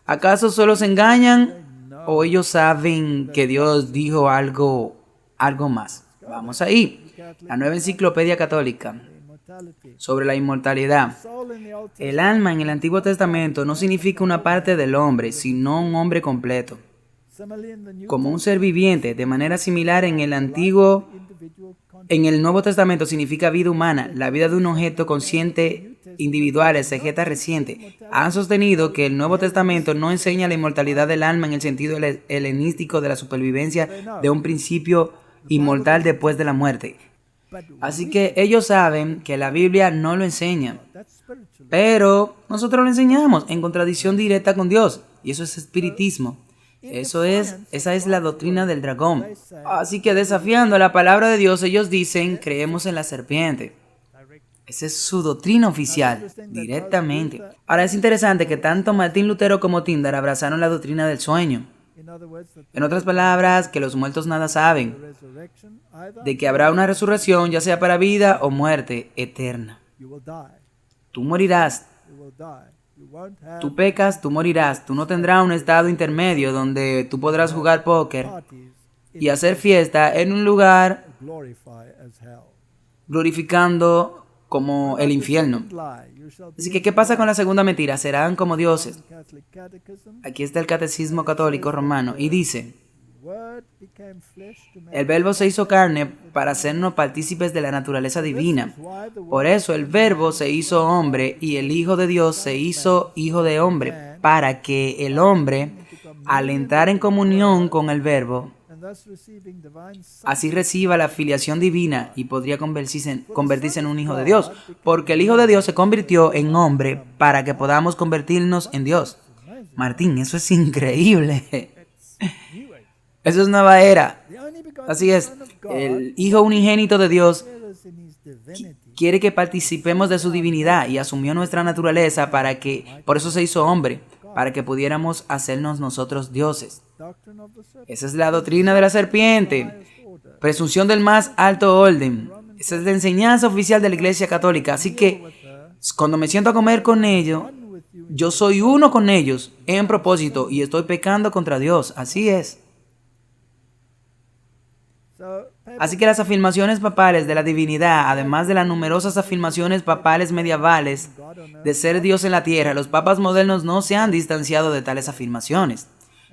¿Acaso solo se engañan o ellos saben que Dios dijo algo más? Vamos ahí. La Nueva Enciclopedia Católica sobre la inmortalidad. El alma en el Antiguo Testamento no significa una parte del hombre, sino un hombre completo, como un ser viviente. De manera similar, en el Nuevo Testamento significa vida humana, la vida de un objeto consciente individual, exegeta reciente. Han sostenido que el Nuevo Testamento no enseña la inmortalidad del alma en el sentido helenístico de la supervivencia de un principio inmortal después de la muerte. Así que ellos saben que la Biblia no lo enseña, pero nosotros lo enseñamos en contradicción directa con Dios, y eso es espiritismo. Esa es la doctrina del dragón. Así que desafiando la palabra de Dios, ellos dicen, creemos en la serpiente. Esa es su doctrina oficial, directamente. Ahora es interesante que tanto Martín Lutero como Tyndale abrazaron la doctrina del sueño. En otras palabras, que los muertos nada saben, de que habrá una resurrección, ya sea para vida o muerte eterna. Tú morirás. Tú pecas, tú morirás. Tú no tendrás un estado intermedio donde tú podrás jugar póker y hacer fiesta en un lugar glorificando como el infierno. Así que, ¿qué pasa con la segunda mentira? Serán como dioses. Aquí está el Catecismo Católico Romano y dice, el Verbo se hizo carne para hacernos partícipes de la naturaleza divina. Por eso el Verbo se hizo hombre y el Hijo de Dios se hizo hijo de hombre, para que el hombre, al entrar en comunión con el Verbo, así reciba la filiación divina y podría convertirse en un hijo de Dios, porque el Hijo de Dios se convirtió en hombre para que podamos convertirnos en Dios. Martín, eso es increíble. Eso es nueva era. Así es, el Hijo unigénito de Dios quiere que participemos de su divinidad y asumió nuestra naturaleza por eso se hizo hombre, para que pudiéramos hacernos nosotros dioses. Esa es la doctrina de la serpiente, presunción del más alto orden. Esa es la enseñanza oficial de la Iglesia Católica. Así que cuando me siento a comer con ellos, yo soy uno con ellos en propósito y estoy pecando contra Dios. Así es. Así que las afirmaciones papales de la divinidad, además de las numerosas afirmaciones papales medievales de ser Dios en la tierra, los papas modernos no se han distanciado de tales afirmaciones.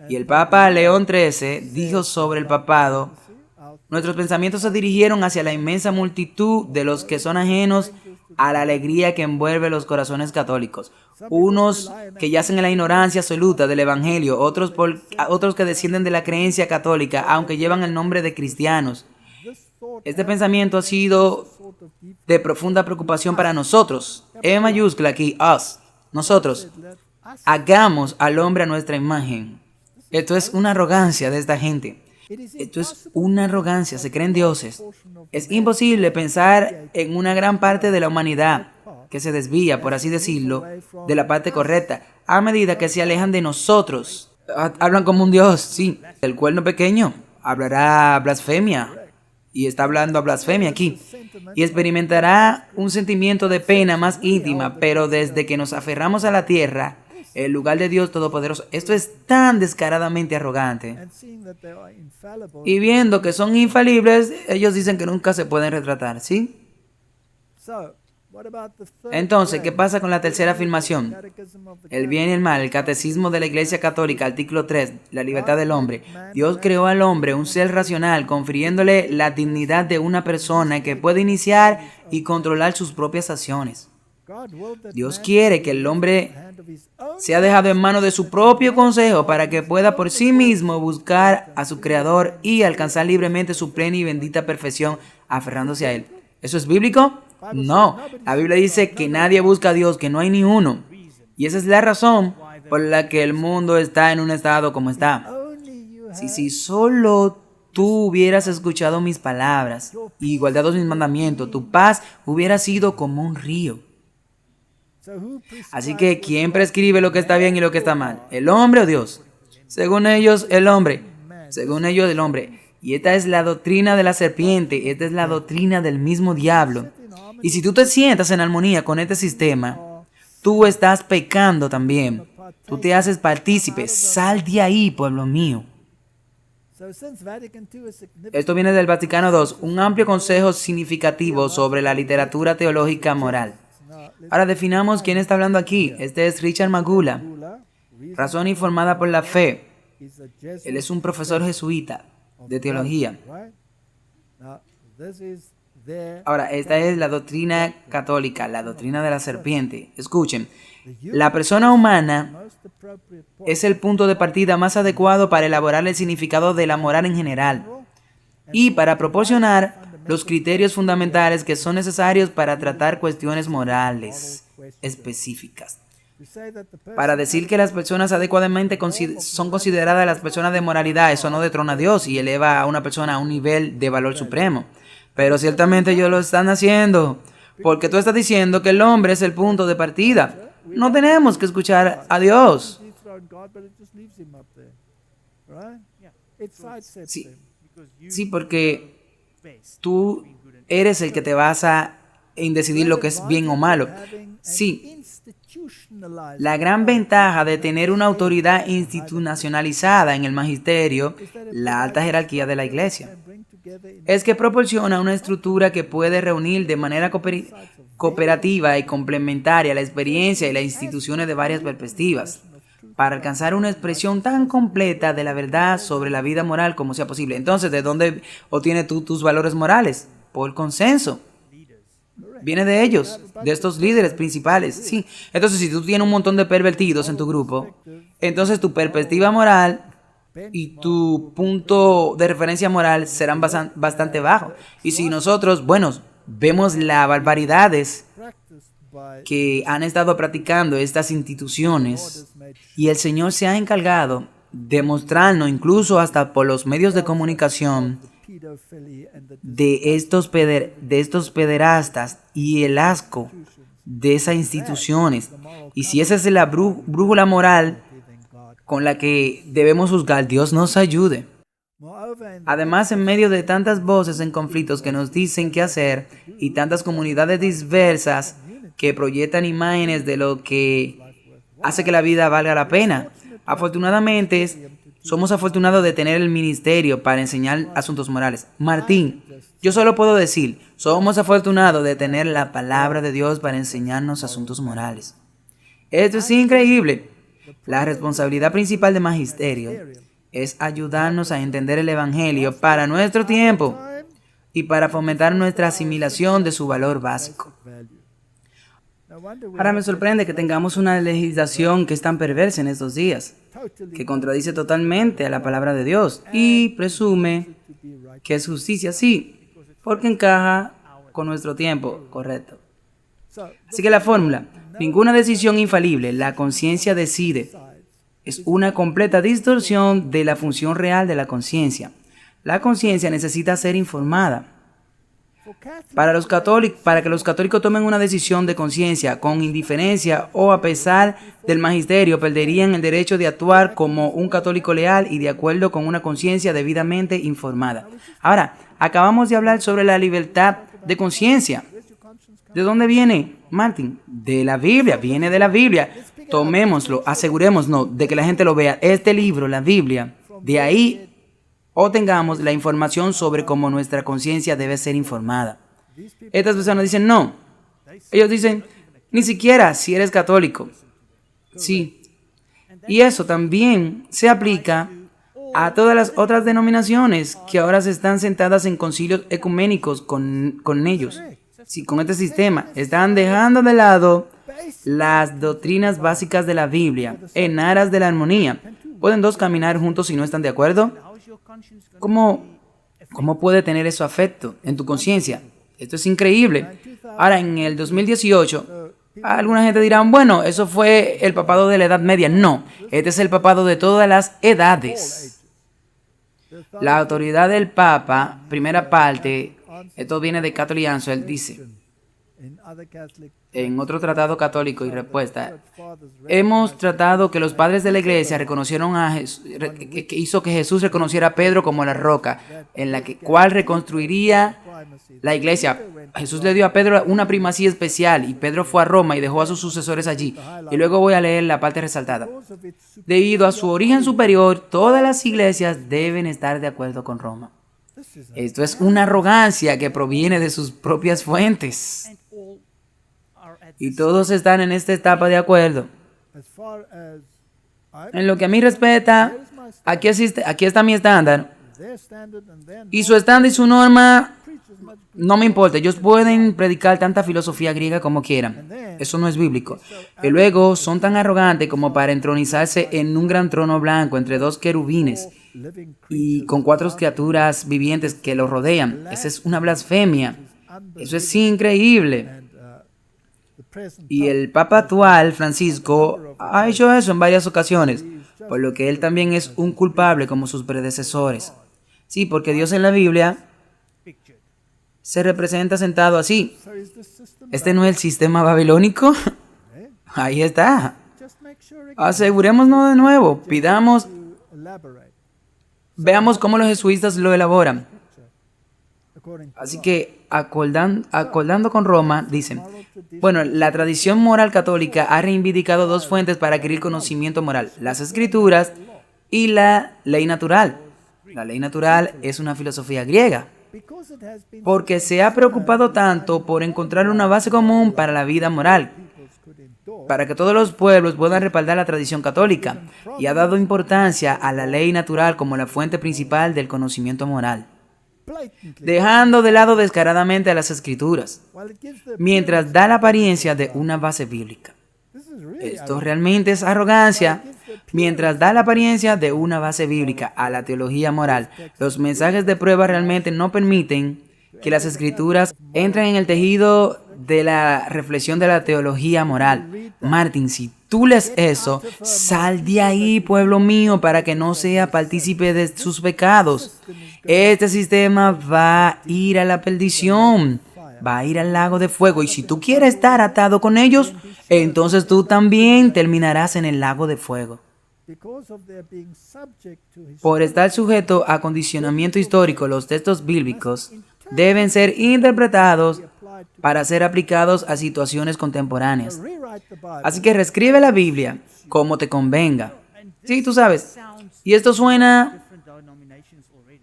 Y el Papa León XIII dijo sobre el papado, nuestros pensamientos se dirigieron hacia la inmensa multitud de los que son ajenos a la alegría que envuelve los corazones católicos. Unos que yacen en la ignorancia absoluta del Evangelio, otros que descienden de la creencia católica, aunque llevan el nombre de cristianos. Este pensamiento ha sido de profunda preocupación para nosotros. E mayúscula aquí, us. Nosotros. Hagamos al hombre a nuestra imagen. Esto es una arrogancia de esta gente. Esto es una arrogancia, se creen dioses. Es imposible pensar en una gran parte de la humanidad que se desvía, por así decirlo, de la parte correcta, a medida que se alejan de nosotros. Hablan como un dios, sí. El cuerno pequeño hablará blasfemia, y está hablando a blasfemia aquí, y experimentará un sentimiento de pena más íntima, pero desde que nos aferramos a la tierra, el lugar de Dios Todopoderoso, esto es tan descaradamente arrogante. Y viendo que son infalibles, ellos dicen que nunca se pueden retratar, ¿sí? Entonces, ¿qué pasa con la tercera afirmación? El bien y el mal, el catecismo de la Iglesia Católica, artículo 3, la libertad del hombre. Dios creó al hombre un ser racional, confiriéndole la dignidad de una persona que puede iniciar y controlar sus propias acciones. Dios quiere que el hombre sea dejado en manos de su propio consejo para que pueda por sí mismo buscar a su Creador y alcanzar libremente su plena y bendita perfección aferrándose a Él. ¿Eso es bíblico? No. La Biblia dice que nadie busca a Dios, que no hay ni uno. Y esa es la razón por la que el mundo está en un estado como está. Si solo tú hubieras escuchado mis palabras y guardado mis mandamientos, tu paz hubiera sido como un río. Así que, ¿quién prescribe lo que está bien y lo que está mal? ¿El hombre o Dios? Según ellos, el hombre. Según ellos, el hombre. Y esta es la doctrina de la serpiente. Esta es la doctrina del mismo diablo. Y si tú te sientas en armonía con este sistema, tú estás pecando también. Tú te haces partícipe. Sal de ahí, pueblo mío. Esto viene del Vaticano II, un amplio consejo significativo sobre la literatura teológica moral. Ahora definamos quién está hablando aquí. Este es Richard Magula, razón informada por la fe. Él es un profesor jesuita de teología. Ahora, esta es la doctrina católica, la doctrina de la serpiente. Escuchen, la persona humana es el punto de partida más adecuado para elaborar el significado de la moral en general y para proporcionar los criterios fundamentales que son necesarios para tratar cuestiones morales específicas. Para decir que las personas adecuadamente son consideradas las personas de moralidad, eso no detrona a Dios y eleva a una persona a un nivel de valor supremo. Pero ciertamente ellos lo están haciendo, porque tú estás diciendo que el hombre es el punto de partida. No tenemos que escuchar a Dios. Sí, porque tú eres el que te basa en decidir lo que es bien o malo. Sí, la gran ventaja de tener una autoridad institucionalizada en el magisterio, la alta jerarquía de la iglesia, es que proporciona una estructura que puede reunir de manera cooperativa y complementaria la experiencia y las instituciones de varias perspectivas, para alcanzar una expresión tan completa de la verdad sobre la vida moral como sea posible. Entonces, ¿de dónde obtienes tú tus valores morales? Por consenso. Viene de ellos, de estos líderes principales. Sí. Entonces, si tú tienes un montón de pervertidos en tu grupo, entonces tu perspectiva moral y tu punto de referencia moral serán bastante bajos. Y si nosotros, vemos las barbaridades que han estado practicando estas instituciones y el Señor se ha encargado de mostrarnos, incluso hasta por los medios de comunicación, de estos pederastas y el asco de esas instituciones. Y si esa es la brújula moral con la que debemos juzgar, Dios nos ayude. Además, en medio de tantas voces en conflictos que nos dicen qué hacer y tantas comunidades diversas que proyectan imágenes de lo que hace que la vida valga la pena, afortunadamente, somos afortunados de tener el ministerio para enseñar asuntos morales. Martín, yo solo puedo decir, somos afortunados de tener la palabra de Dios para enseñarnos asuntos morales. Esto es increíble. La responsabilidad principal del magisterio es ayudarnos a entender el Evangelio para nuestro tiempo y para fomentar nuestra asimilación de su valor básico. Ahora me sorprende que tengamos una legislación que es tan perversa en estos días, que contradice totalmente a la palabra de Dios y presume que es justicia, sí, porque encaja con nuestro tiempo, correcto. Así que la fórmula, ninguna decisión infalible, la conciencia decide, es una completa distorsión de la función real de la conciencia. La conciencia necesita ser informada. Para que los católicos tomen una decisión de conciencia con indiferencia o a pesar del magisterio, perderían el derecho de actuar como un católico leal y de acuerdo con una conciencia debidamente informada. Ahora, acabamos de hablar sobre la libertad de conciencia. ¿De dónde viene, Martín? De la Biblia, viene de la Biblia. Tomémoslo, asegurémonos de que la gente lo vea. Este libro, la Biblia, de ahí obtengamos la información sobre cómo nuestra conciencia debe ser informada. Estas personas dicen no. Ellos dicen, ni siquiera si eres católico. Sí. Y eso también se aplica a todas las otras denominaciones que ahora se están sentadas en concilios ecuménicos con ellos. Sí, con este sistema. Están dejando de lado las doctrinas básicas de la Biblia en aras de la armonía. ¿Pueden dos caminar juntos si no están de acuerdo? ¿Cómo puede tener eso afecto en tu conciencia? Esto es increíble. Ahora, en el 2018, alguna gente dirá, bueno, eso fue el papado de la Edad Media. No, este es el papado de todas las edades. La autoridad del Papa, primera parte, esto viene de Catholic Answer, él dice, en otro tratado católico y respuesta, hemos tratado que los padres de la iglesia reconocieron a Jesús, que hizo que Jesús reconociera a Pedro como la roca, en la cual reconstruiría la iglesia. Jesús le dio a Pedro una primacía especial y Pedro fue a Roma y dejó a sus sucesores allí. Y luego voy a leer la parte resaltada. Debido a su origen superior, todas las iglesias deben estar de acuerdo con Roma. Esto es una arrogancia que proviene de sus propias fuentes. Y todos están en esta etapa de acuerdo. En lo que a mí respecta, aquí está mi estándar. Y su estándar y su norma no me importa. Ellos pueden predicar tanta filosofía griega como quieran. Eso no es bíblico. Y luego son tan arrogantes como para entronizarse en un gran trono blanco entre dos querubines y con 4 criaturas vivientes que lo rodean. Esa es una blasfemia. Eso es increíble. Y el Papa actual, Francisco, ha hecho eso en varias ocasiones, por lo que él también es un culpable como sus predecesores. Sí, porque Dios en la Biblia se representa sentado así. ¿Este no es el sistema babilónico? Ahí está. Asegurémonos de nuevo, veamos cómo los jesuitas lo elaboran. Así que, acordando con Roma, dicen, bueno, la tradición moral católica ha reivindicado 2 fuentes para adquirir conocimiento moral, las escrituras y la ley natural. La ley natural es una filosofía griega, porque se ha preocupado tanto por encontrar una base común para la vida moral, para que todos los pueblos puedan respaldar la tradición católica, y ha dado importancia a la ley natural como la fuente principal del conocimiento moral, dejando de lado descaradamente a las escrituras, mientras da la apariencia de una base bíblica. Esto realmente es arrogancia. Mientras da la apariencia de una base bíblica a la teología moral, los mensajes de prueba realmente no permiten que las escrituras entren en el tejido de la reflexión de la teología moral. Martín, si tú lees eso, sal de ahí, pueblo mío, para que no sea partícipe de sus pecados. Este sistema va a ir a la perdición, va a ir al lago de fuego. Y si tú quieres estar atado con ellos, entonces tú también terminarás en el lago de fuego. Por estar sujeto a condicionamiento histórico, los textos bíblicos deben ser interpretados para ser aplicados a situaciones contemporáneas. Así que reescribe la Biblia como te convenga. Sí, tú sabes. Y esto suena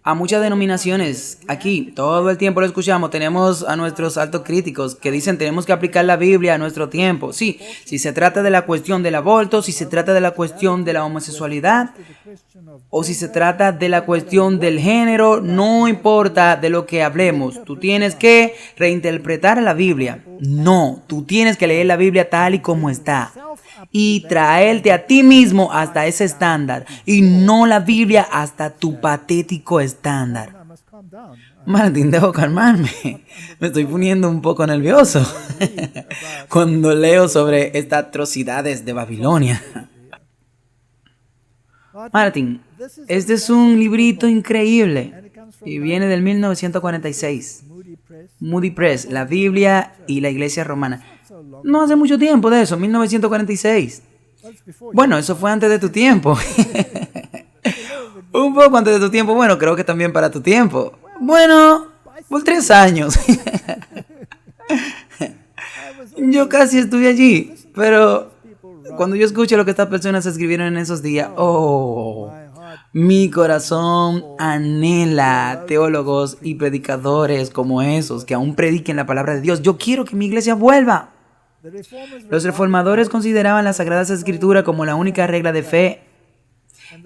a muchas denominaciones. Aquí, todo el tiempo lo escuchamos. Tenemos a nuestros altos críticos que dicen tenemos que aplicar la Biblia a nuestro tiempo. Sí, si se trata de la cuestión del aborto, si se trata de la cuestión de la homosexualidad, o si se trata de la cuestión del género, no importa de lo que hablemos. Tú tienes que reinterpretar la Biblia. No, tú tienes que leer la Biblia tal y como está y traerte a ti mismo hasta ese estándar y no la Biblia hasta tu patético estándar. Martín, debo calmarme. Me estoy poniendo un poco nervioso cuando leo sobre estas atrocidades de Babilonia. Martín, este es un librito increíble y viene del 1946. Moody Press, la Biblia y la Iglesia Romana. No hace mucho tiempo de eso, 1946. Bueno, eso fue antes de tu tiempo. Un poco antes de tu tiempo. Bueno, creo que también para tu tiempo. Bueno, por 3 años. Yo casi estuve allí, pero cuando yo escucho lo que estas personas escribieron en esos días, mi corazón anhela teólogos y predicadores como esos que aún prediquen la palabra de Dios. Yo quiero que mi iglesia vuelva. Los reformadores consideraban las Sagradas Escrituras como la única regla de fe,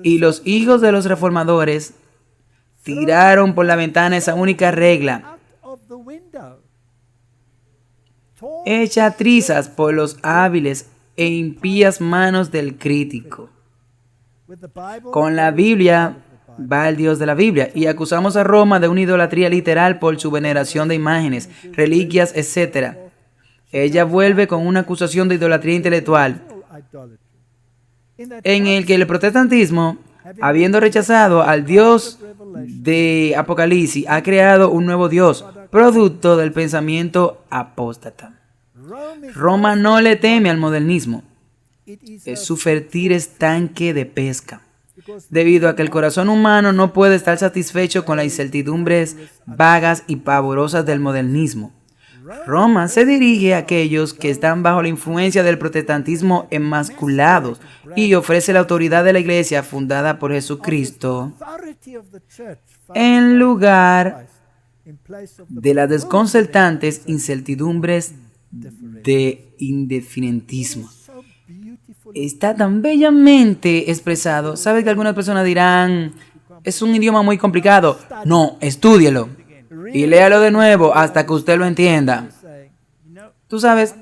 y los hijos de los reformadores tiraron por la ventana esa única regla, hecha trizas por los hábiles e impías manos del crítico. Con la Biblia va el Dios de la Biblia, y acusamos a Roma de una idolatría literal por su veneración de imágenes, reliquias, etc. Ella vuelve con una acusación de idolatría intelectual, en el que el protestantismo, habiendo rechazado al Dios de Apocalipsis, ha creado un nuevo Dios, producto del pensamiento apóstata. Roma no le teme al modernismo. Es su fértil estanque de pesca, debido a que el corazón humano no puede estar satisfecho con las incertidumbres vagas y pavorosas del modernismo. Roma se dirige a aquellos que están bajo la influencia del protestantismo emasculados y ofrece la autoridad de la iglesia fundada por Jesucristo en lugar de las desconcertantes incertidumbres de indefinitismo. Está tan bellamente expresado. ¿Sabes que algunas personas dirán, es un idioma muy complicado? No, estúdielo y léalo de nuevo hasta que usted lo entienda. Tú sabes,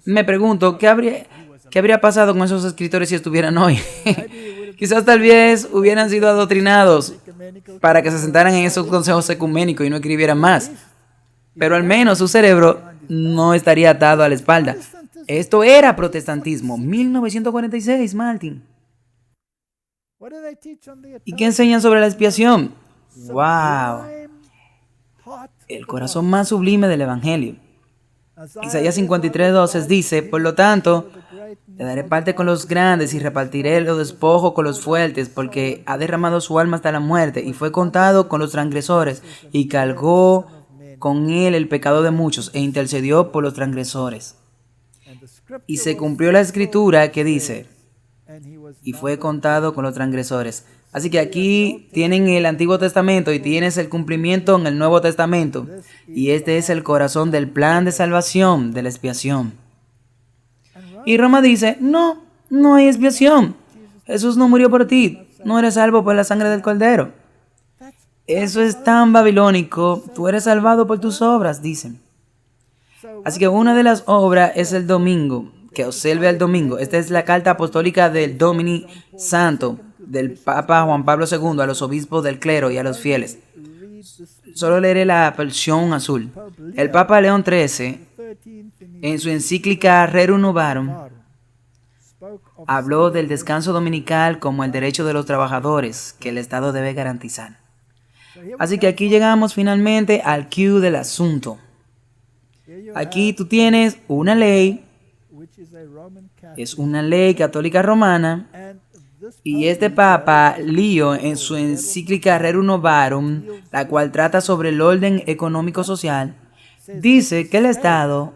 me pregunto, ¿qué habría pasado con esos escritores si estuvieran hoy? Quizás tal vez hubieran sido adoctrinados para que se sentaran en esos consejos ecuménicos y no escribieran más. Pero al menos su cerebro no estaría atado a la espalda. Esto era protestantismo, 1946, Martin. ¿Y qué enseñan sobre la expiación? ¡Wow! El corazón más sublime del Evangelio. Isaías 53:12 dice, por lo tanto, le daré parte con los grandes y repartiré los despojos con los fuertes, porque ha derramado su alma hasta la muerte y fue contado con los transgresores y cargó con él el pecado de muchos e intercedió por los transgresores. Y se cumplió la escritura que dice, y fue contado con los transgresores. Así que aquí tienen el Antiguo Testamento y tienes el cumplimiento en el Nuevo Testamento. Y este es el corazón del plan de salvación, de la expiación. Y Roma dice, no hay expiación. Jesús no murió por ti. No eres salvo por la sangre del Cordero. Eso es tan babilónico. Tú eres salvado por tus obras, dicen. Así que una de las obras es el domingo, que observe el domingo. Esta es la carta apostólica del Domini Santo, del Papa Juan Pablo II a los obispos del clero y a los fieles. Solo leeré la versión azul. El Papa León XIII, en su encíclica Rerum Novarum, habló del descanso dominical como el derecho de los trabajadores que el Estado debe garantizar. Así que aquí llegamos finalmente al Q del asunto. Aquí tú tienes una ley, es una ley católica romana, y este Papa Lío en su encíclica Rerum Novarum, la cual trata sobre el orden económico-social, dice que el Estado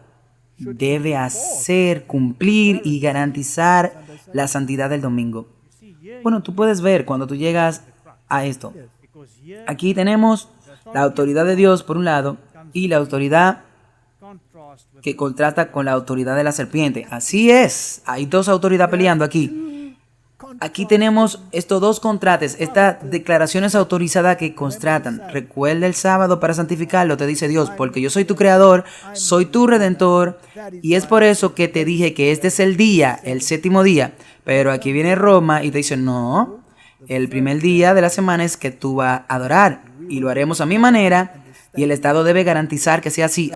debe hacer, cumplir y garantizar la santidad del domingo. Bueno, tú puedes ver cuando tú llegas a esto. Aquí tenemos la autoridad de Dios por un lado y la autoridad que contrasta con la autoridad de la serpiente. Así es, hay dos autoridades peleando aquí. Aquí tenemos estos dos contrastes, estas declaraciones autorizadas que contrastan. Recuerda el sábado para santificarlo, te dice Dios, porque yo soy tu creador, soy tu redentor, y es por eso que te dije que este es el día, el séptimo día. Pero aquí viene Roma y te dice, no, El primer día de la semana es que tú vas a adorar y lo haremos a mi manera y el Estado debe garantizar que sea así.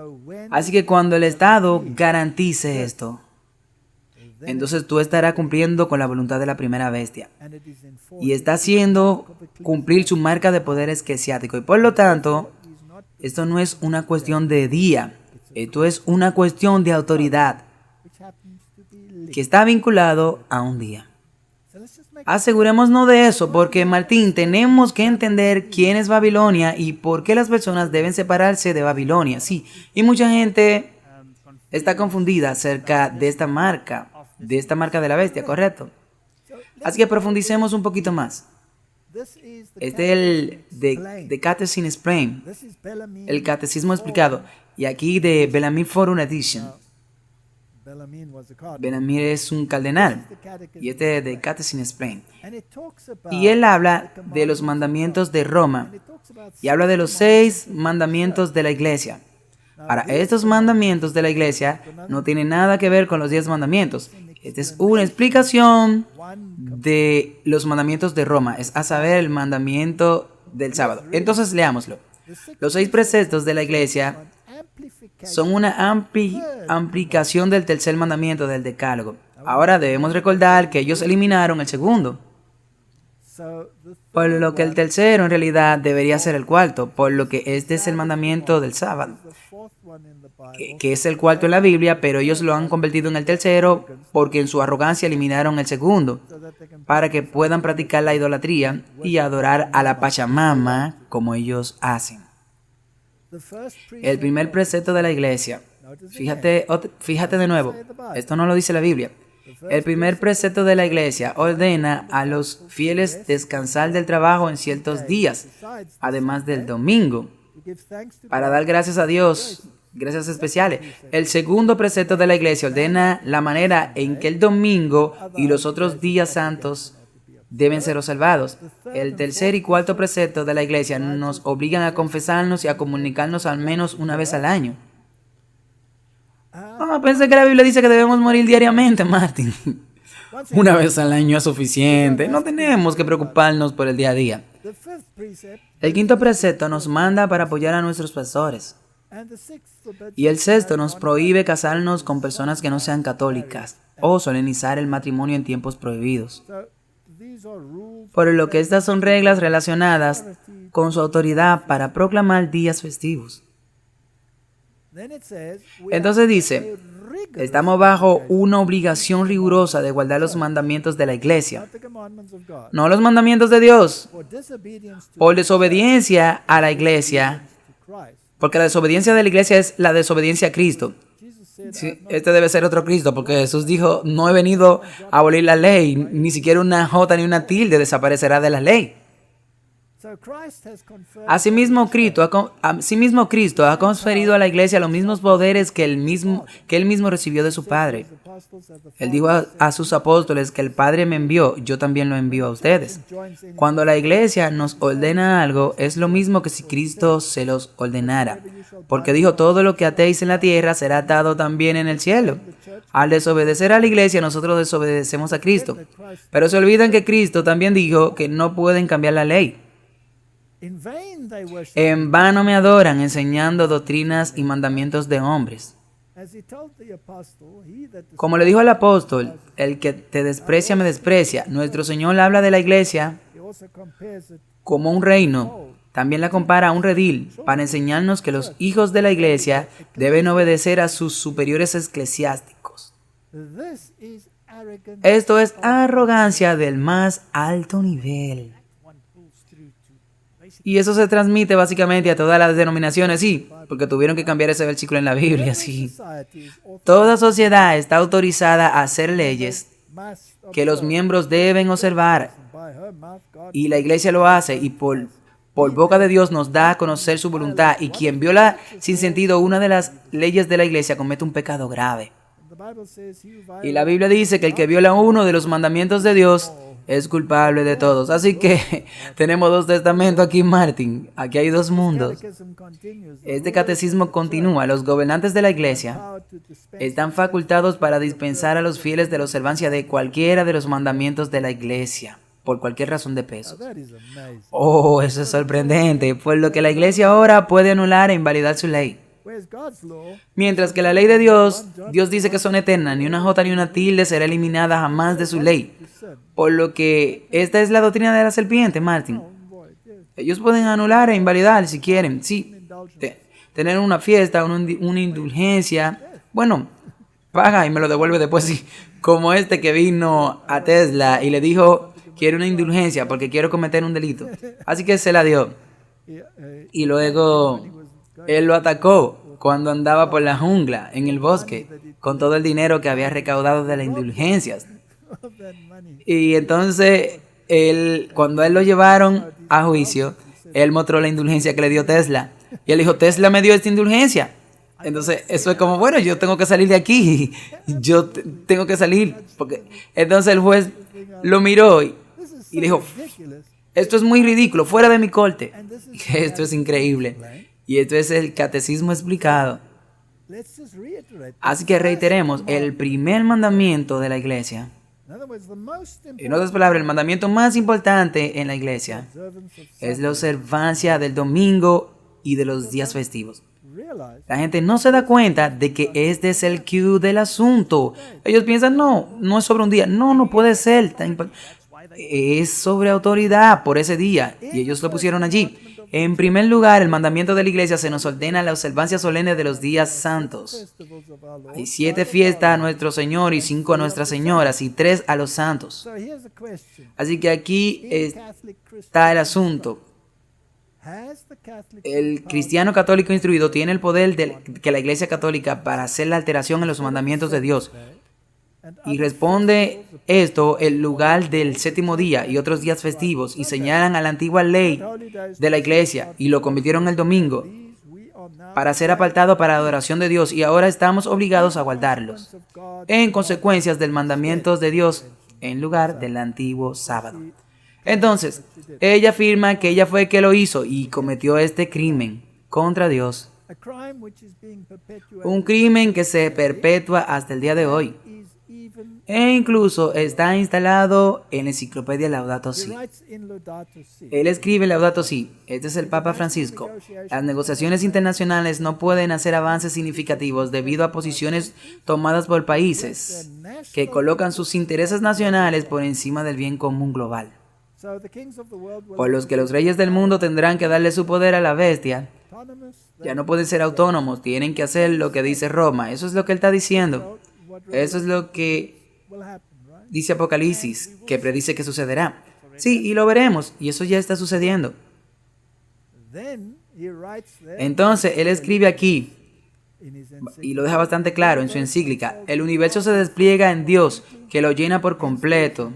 Así que cuando el Estado garantice esto, entonces tú estarás cumpliendo con la voluntad de la primera bestia y está haciendo cumplir su marca de poder eclesiástico. Y por lo tanto, esto no es una cuestión de día, esto es una cuestión de autoridad que está vinculado a un día. Asegurémonos de eso, porque Martín, tenemos que entender quién es Babilonia y por qué las personas deben separarse de Babilonia. Sí, y mucha gente está confundida acerca de esta marca de la bestia, ¿correcto? Así que profundicemos un poquito más. Este es el de Catechism Explained, el catecismo explicado, y aquí de Bellarmine Forum Edition. Bellarmine es un cardenal, y este es de Catechism Explained. Y él habla de los mandamientos de Roma, y habla de los 6 mandamientos de la iglesia. Ahora, estos mandamientos de la iglesia no tienen nada que ver con los 10 mandamientos. Esta es una explicación de los mandamientos de Roma, es a saber, el mandamiento del sábado. Entonces, leámoslo. Los 6 preceptos de la iglesia son una ampliación del tercer mandamiento del Decálogo. Ahora debemos recordar que ellos eliminaron el segundo, por lo que el tercero en realidad debería ser el cuarto, por lo que este es el mandamiento del sábado, que es el cuarto en la Biblia, pero ellos lo han convertido en el tercero porque en su arrogancia eliminaron el segundo, para que puedan practicar la idolatría y adorar a la Pachamama como ellos hacen. El primer precepto de la iglesia, fíjate de nuevo, esto no lo dice la Biblia. El primer precepto de la iglesia ordena a los fieles descansar del trabajo en ciertos días, además del domingo, para dar gracias a Dios, gracias especiales. El segundo precepto de la iglesia ordena la manera en que el domingo y los otros días santos deben ser observados. El tercer y cuarto precepto de la iglesia nos obligan a confesarnos y a comunicarnos al menos una vez al año. Pensé que la Biblia dice que debemos morir diariamente, Martín. Una vez al año es suficiente. No tenemos que preocuparnos por el día a día. El quinto precepto nos manda para apoyar a nuestros pastores. Y el sexto nos prohíbe casarnos con personas que no sean católicas o solemnizar el matrimonio en tiempos prohibidos. Por lo que estas son reglas relacionadas con su autoridad para proclamar días festivos. Entonces dice, estamos bajo una obligación rigurosa de guardar los mandamientos de la iglesia, no los mandamientos de Dios, por desobediencia a la iglesia, porque la desobediencia de la iglesia es la desobediencia a Cristo. Sí, este debe ser otro Cristo, porque Jesús dijo, no he venido a abolir la ley, ni siquiera una jota ni una tilde desaparecerá de la ley. Asimismo, Cristo ha conferido a la iglesia los mismos poderes que él mismo recibió de su Padre. Él dijo a sus apóstoles que el Padre me envió, yo también lo envío a ustedes. Cuando la iglesia nos ordena algo, es lo mismo que si Cristo se los ordenara. Porque dijo, todo lo que atéis en la tierra será atado también en el cielo. Al desobedecer a la iglesia, nosotros desobedecemos a Cristo. Pero se olvidan que Cristo también dijo que no pueden cambiar la ley. En vano me adoran, enseñando doctrinas y mandamientos de hombres. Como le dijo al apóstol, el que te desprecia me desprecia. Nuestro Señor habla de la iglesia como un reino. También la compara a un redil para enseñarnos que los hijos de la iglesia deben obedecer a sus superiores eclesiásticos. Esto es arrogancia del más alto nivel. Y eso se transmite básicamente a todas las denominaciones, sí, porque tuvieron que cambiar ese versículo en la Biblia, sí. Toda sociedad está autorizada a hacer leyes que los miembros deben observar, y la iglesia lo hace, y por boca de Dios nos da a conocer su voluntad, y quien viola sin sentido una de las leyes de la iglesia comete un pecado grave. Y la Biblia dice que el que viola uno de los mandamientos de Dios es culpable de todos. Así que tenemos 2 testamentos aquí, Martín. Aquí hay 2 mundos. Este catecismo continúa. Los gobernantes de la iglesia están facultados para dispensar a los fieles de la observancia de cualquiera de los mandamientos de la iglesia. por cualquier razón de pesos. Oh, eso es sorprendente, por lo que la iglesia ahora puede anular e invalidar su ley. Mientras que la ley de Dios dice que son eternas, ni una jota ni una tilde será eliminada jamás de su ley. Por lo que esta es la doctrina de la serpiente, Martin. Ellos pueden anular e invalidar si quieren, sí. Tener una fiesta, una indulgencia, bueno, paga y me lo devuelve después, sí. Como este que vino a Tesla y le dijo, quiero una indulgencia porque quiero cometer un delito. Así que se la dio. Y luego él lo atacó cuando andaba por la jungla, en el bosque, con todo el dinero que había recaudado de las indulgencias. Y entonces, cuando a él lo llevaron a juicio, él mostró la indulgencia que le dio Tesla. Y él dijo, Tesla me dio esta indulgencia. Entonces, eso es como, bueno, yo tengo que salir de aquí. Yo tengo que salir. Entonces el juez lo miró y le dijo, esto es muy ridículo, fuera de mi corte. Esto es increíble. Y esto es el catecismo explicado. Así que reiteremos, el primer mandamiento de la iglesia. En otras palabras, el mandamiento más importante en la iglesia es la observancia del domingo y de los días festivos. La gente no se da cuenta de que este es el cue del asunto. Ellos piensan, no es sobre un día. No puede ser. Es sobre autoridad por ese día. Y ellos lo pusieron allí. En primer lugar, el mandamiento de la iglesia se nos ordena la observancia solemne de los días santos. Hay 7 fiestas a nuestro Señor y 5 a Nuestra Señora y 3 a los santos. Así que aquí está el asunto. El cristiano católico instruido tiene el poder que la iglesia católica para hacer la alteración en los mandamientos de Dios. Y responde esto el lugar del séptimo día y otros días festivos y señalan a la antigua ley de la iglesia y lo convirtieron el domingo para ser apartado para la adoración de Dios y ahora estamos obligados a guardarlos en consecuencias del mandamiento de Dios en lugar del antiguo sábado. Entonces, ella afirma que ella fue que lo hizo y cometió este crimen contra Dios. Un crimen que se perpetúa hasta el día de hoy. E incluso está instalado en la enciclopedia Laudato Si. Él escribe Laudato Si. Este es el Papa Francisco. Las negociaciones internacionales no pueden hacer avances significativos debido a posiciones tomadas por países que colocan sus intereses nacionales por encima del bien común global. Por los que los reyes del mundo tendrán que darle su poder a la bestia. Ya no pueden ser autónomos, tienen que hacer lo que dice Roma. Eso es lo que él está diciendo. Eso es lo que dice Apocalipsis, que predice que sucederá. Sí, y lo veremos, y eso ya está sucediendo. Entonces, él escribe aquí, y lo deja bastante claro en su encíclica, el universo se despliega en Dios, que lo llena por completo.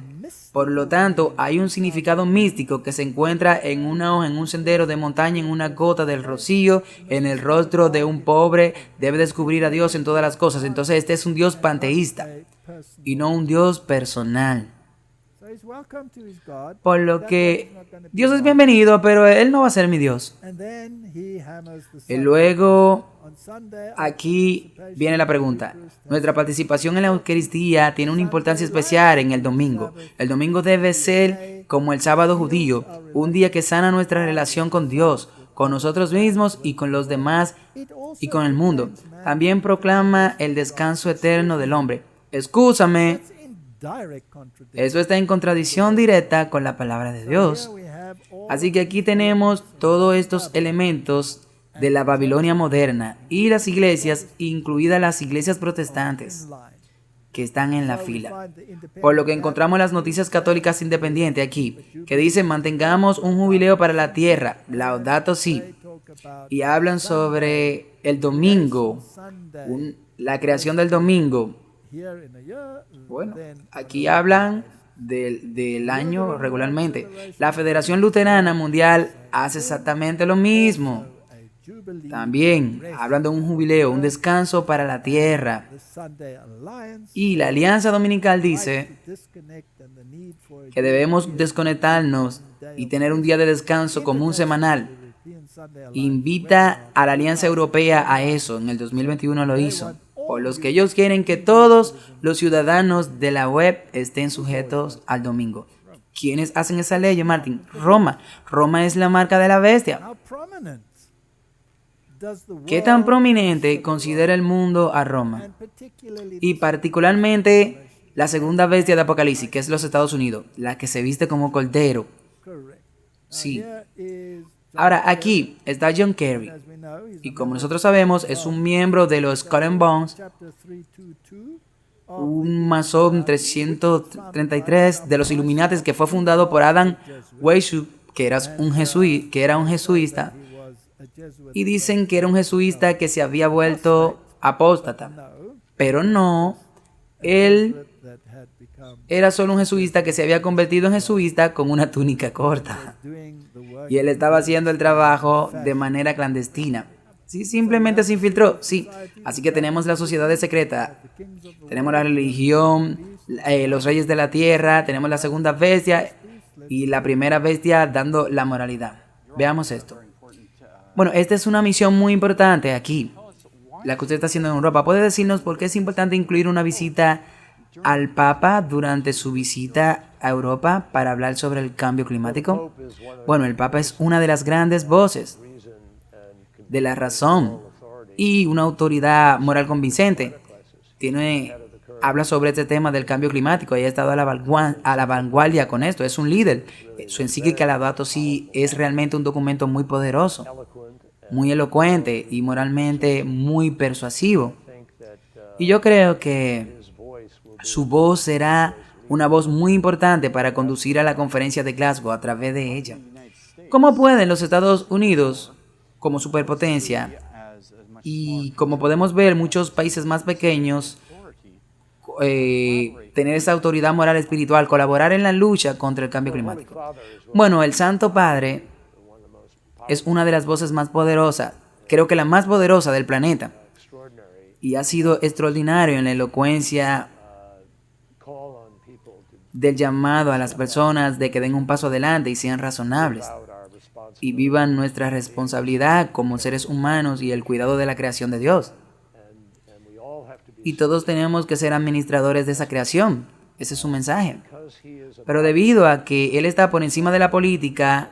Por lo tanto, hay un significado místico que se encuentra en una hoja, en un sendero de montaña, en una gota del rocío, en el rostro de un pobre. Debe descubrir a Dios en todas las cosas. Entonces, este es un Dios panteísta y no un Dios personal. Por lo que Dios es bienvenido, pero Él no va a ser mi Dios. Y luego, aquí viene la pregunta. Nuestra participación en la Eucaristía tiene una importancia especial en el domingo. El domingo debe ser como el sábado judío, un día que sana nuestra relación con Dios, con nosotros mismos y con los demás y con el mundo. También proclama el descanso eterno del hombre. Escúchame. Eso está en contradicción directa con la palabra de Dios. Así que aquí tenemos todos estos elementos de la Babilonia moderna y las iglesias, incluidas las iglesias protestantes, que están en la fila. Por lo que encontramos las noticias católicas independientes aquí, que dicen mantengamos un jubileo para la tierra, Laudato Si, y hablan sobre el domingo, la creación del domingo. Bueno, aquí hablan del año regularmente. La Federación Luterana Mundial hace exactamente lo mismo. También hablan de un jubileo, un descanso para la tierra. Y la Alianza Dominical dice que debemos desconectarnos y tener un día de descanso común semanal. Invita a la Alianza Europea a eso. En el 2021 lo hizo. Por los que ellos quieren que todos los ciudadanos de la web estén sujetos al domingo. ¿Quiénes hacen esa ley, Martin? Roma. Roma es la marca de la bestia. ¿Qué tan prominente considera el mundo a Roma? Y particularmente la segunda bestia de Apocalipsis, que es los Estados Unidos, la que se viste como cordero. Sí. Ahora, aquí está John Kerry. Y como nosotros sabemos, es un miembro de los Skull and Bones, un masón 333 de los Illuminates que fue fundado por Adam Weishaupt, que era un jesuita, y dicen que era un jesuita que se había vuelto apóstata, pero no, él era solo un jesuita que se había convertido en jesuita con una túnica corta, y él estaba haciendo el trabajo de manera clandestina. Sí, simplemente se infiltró, sí. Así que tenemos las sociedades secretas, tenemos la religión, los reyes de la tierra, tenemos la segunda bestia y la primera bestia dando la moralidad. Veamos esto. Bueno, esta es una misión muy importante aquí, la que usted está haciendo en Europa. ¿Puede decirnos por qué es importante incluir una visita al Papa durante su visita a Europa para hablar sobre el cambio climático? Bueno, el Papa es una de las grandes voces de la razón y una autoridad moral convincente. Habla sobre este tema del cambio climático y ha estado a la vanguardia con esto. Es un líder. Su encíclica Laudato Si es realmente un documento muy poderoso, muy elocuente y moralmente muy persuasivo. Y yo creo que su voz será una voz muy importante para conducir a la conferencia de Glasgow a través de ella. ¿Cómo pueden los Estados Unidos, como superpotencia, y como podemos ver muchos países más pequeños, tener esa autoridad moral espiritual, colaborar en la lucha contra el cambio climático? Bueno, el Santo Padre es una de las voces más poderosas, creo que la más poderosa del planeta, y ha sido extraordinario en la elocuencia del llamado a las personas de que den un paso adelante y sean razonables y vivan nuestra responsabilidad como seres humanos y el cuidado de la creación de Dios. Y todos tenemos que ser administradores de esa creación. Ese es su mensaje. Pero debido a que Él está por encima de la política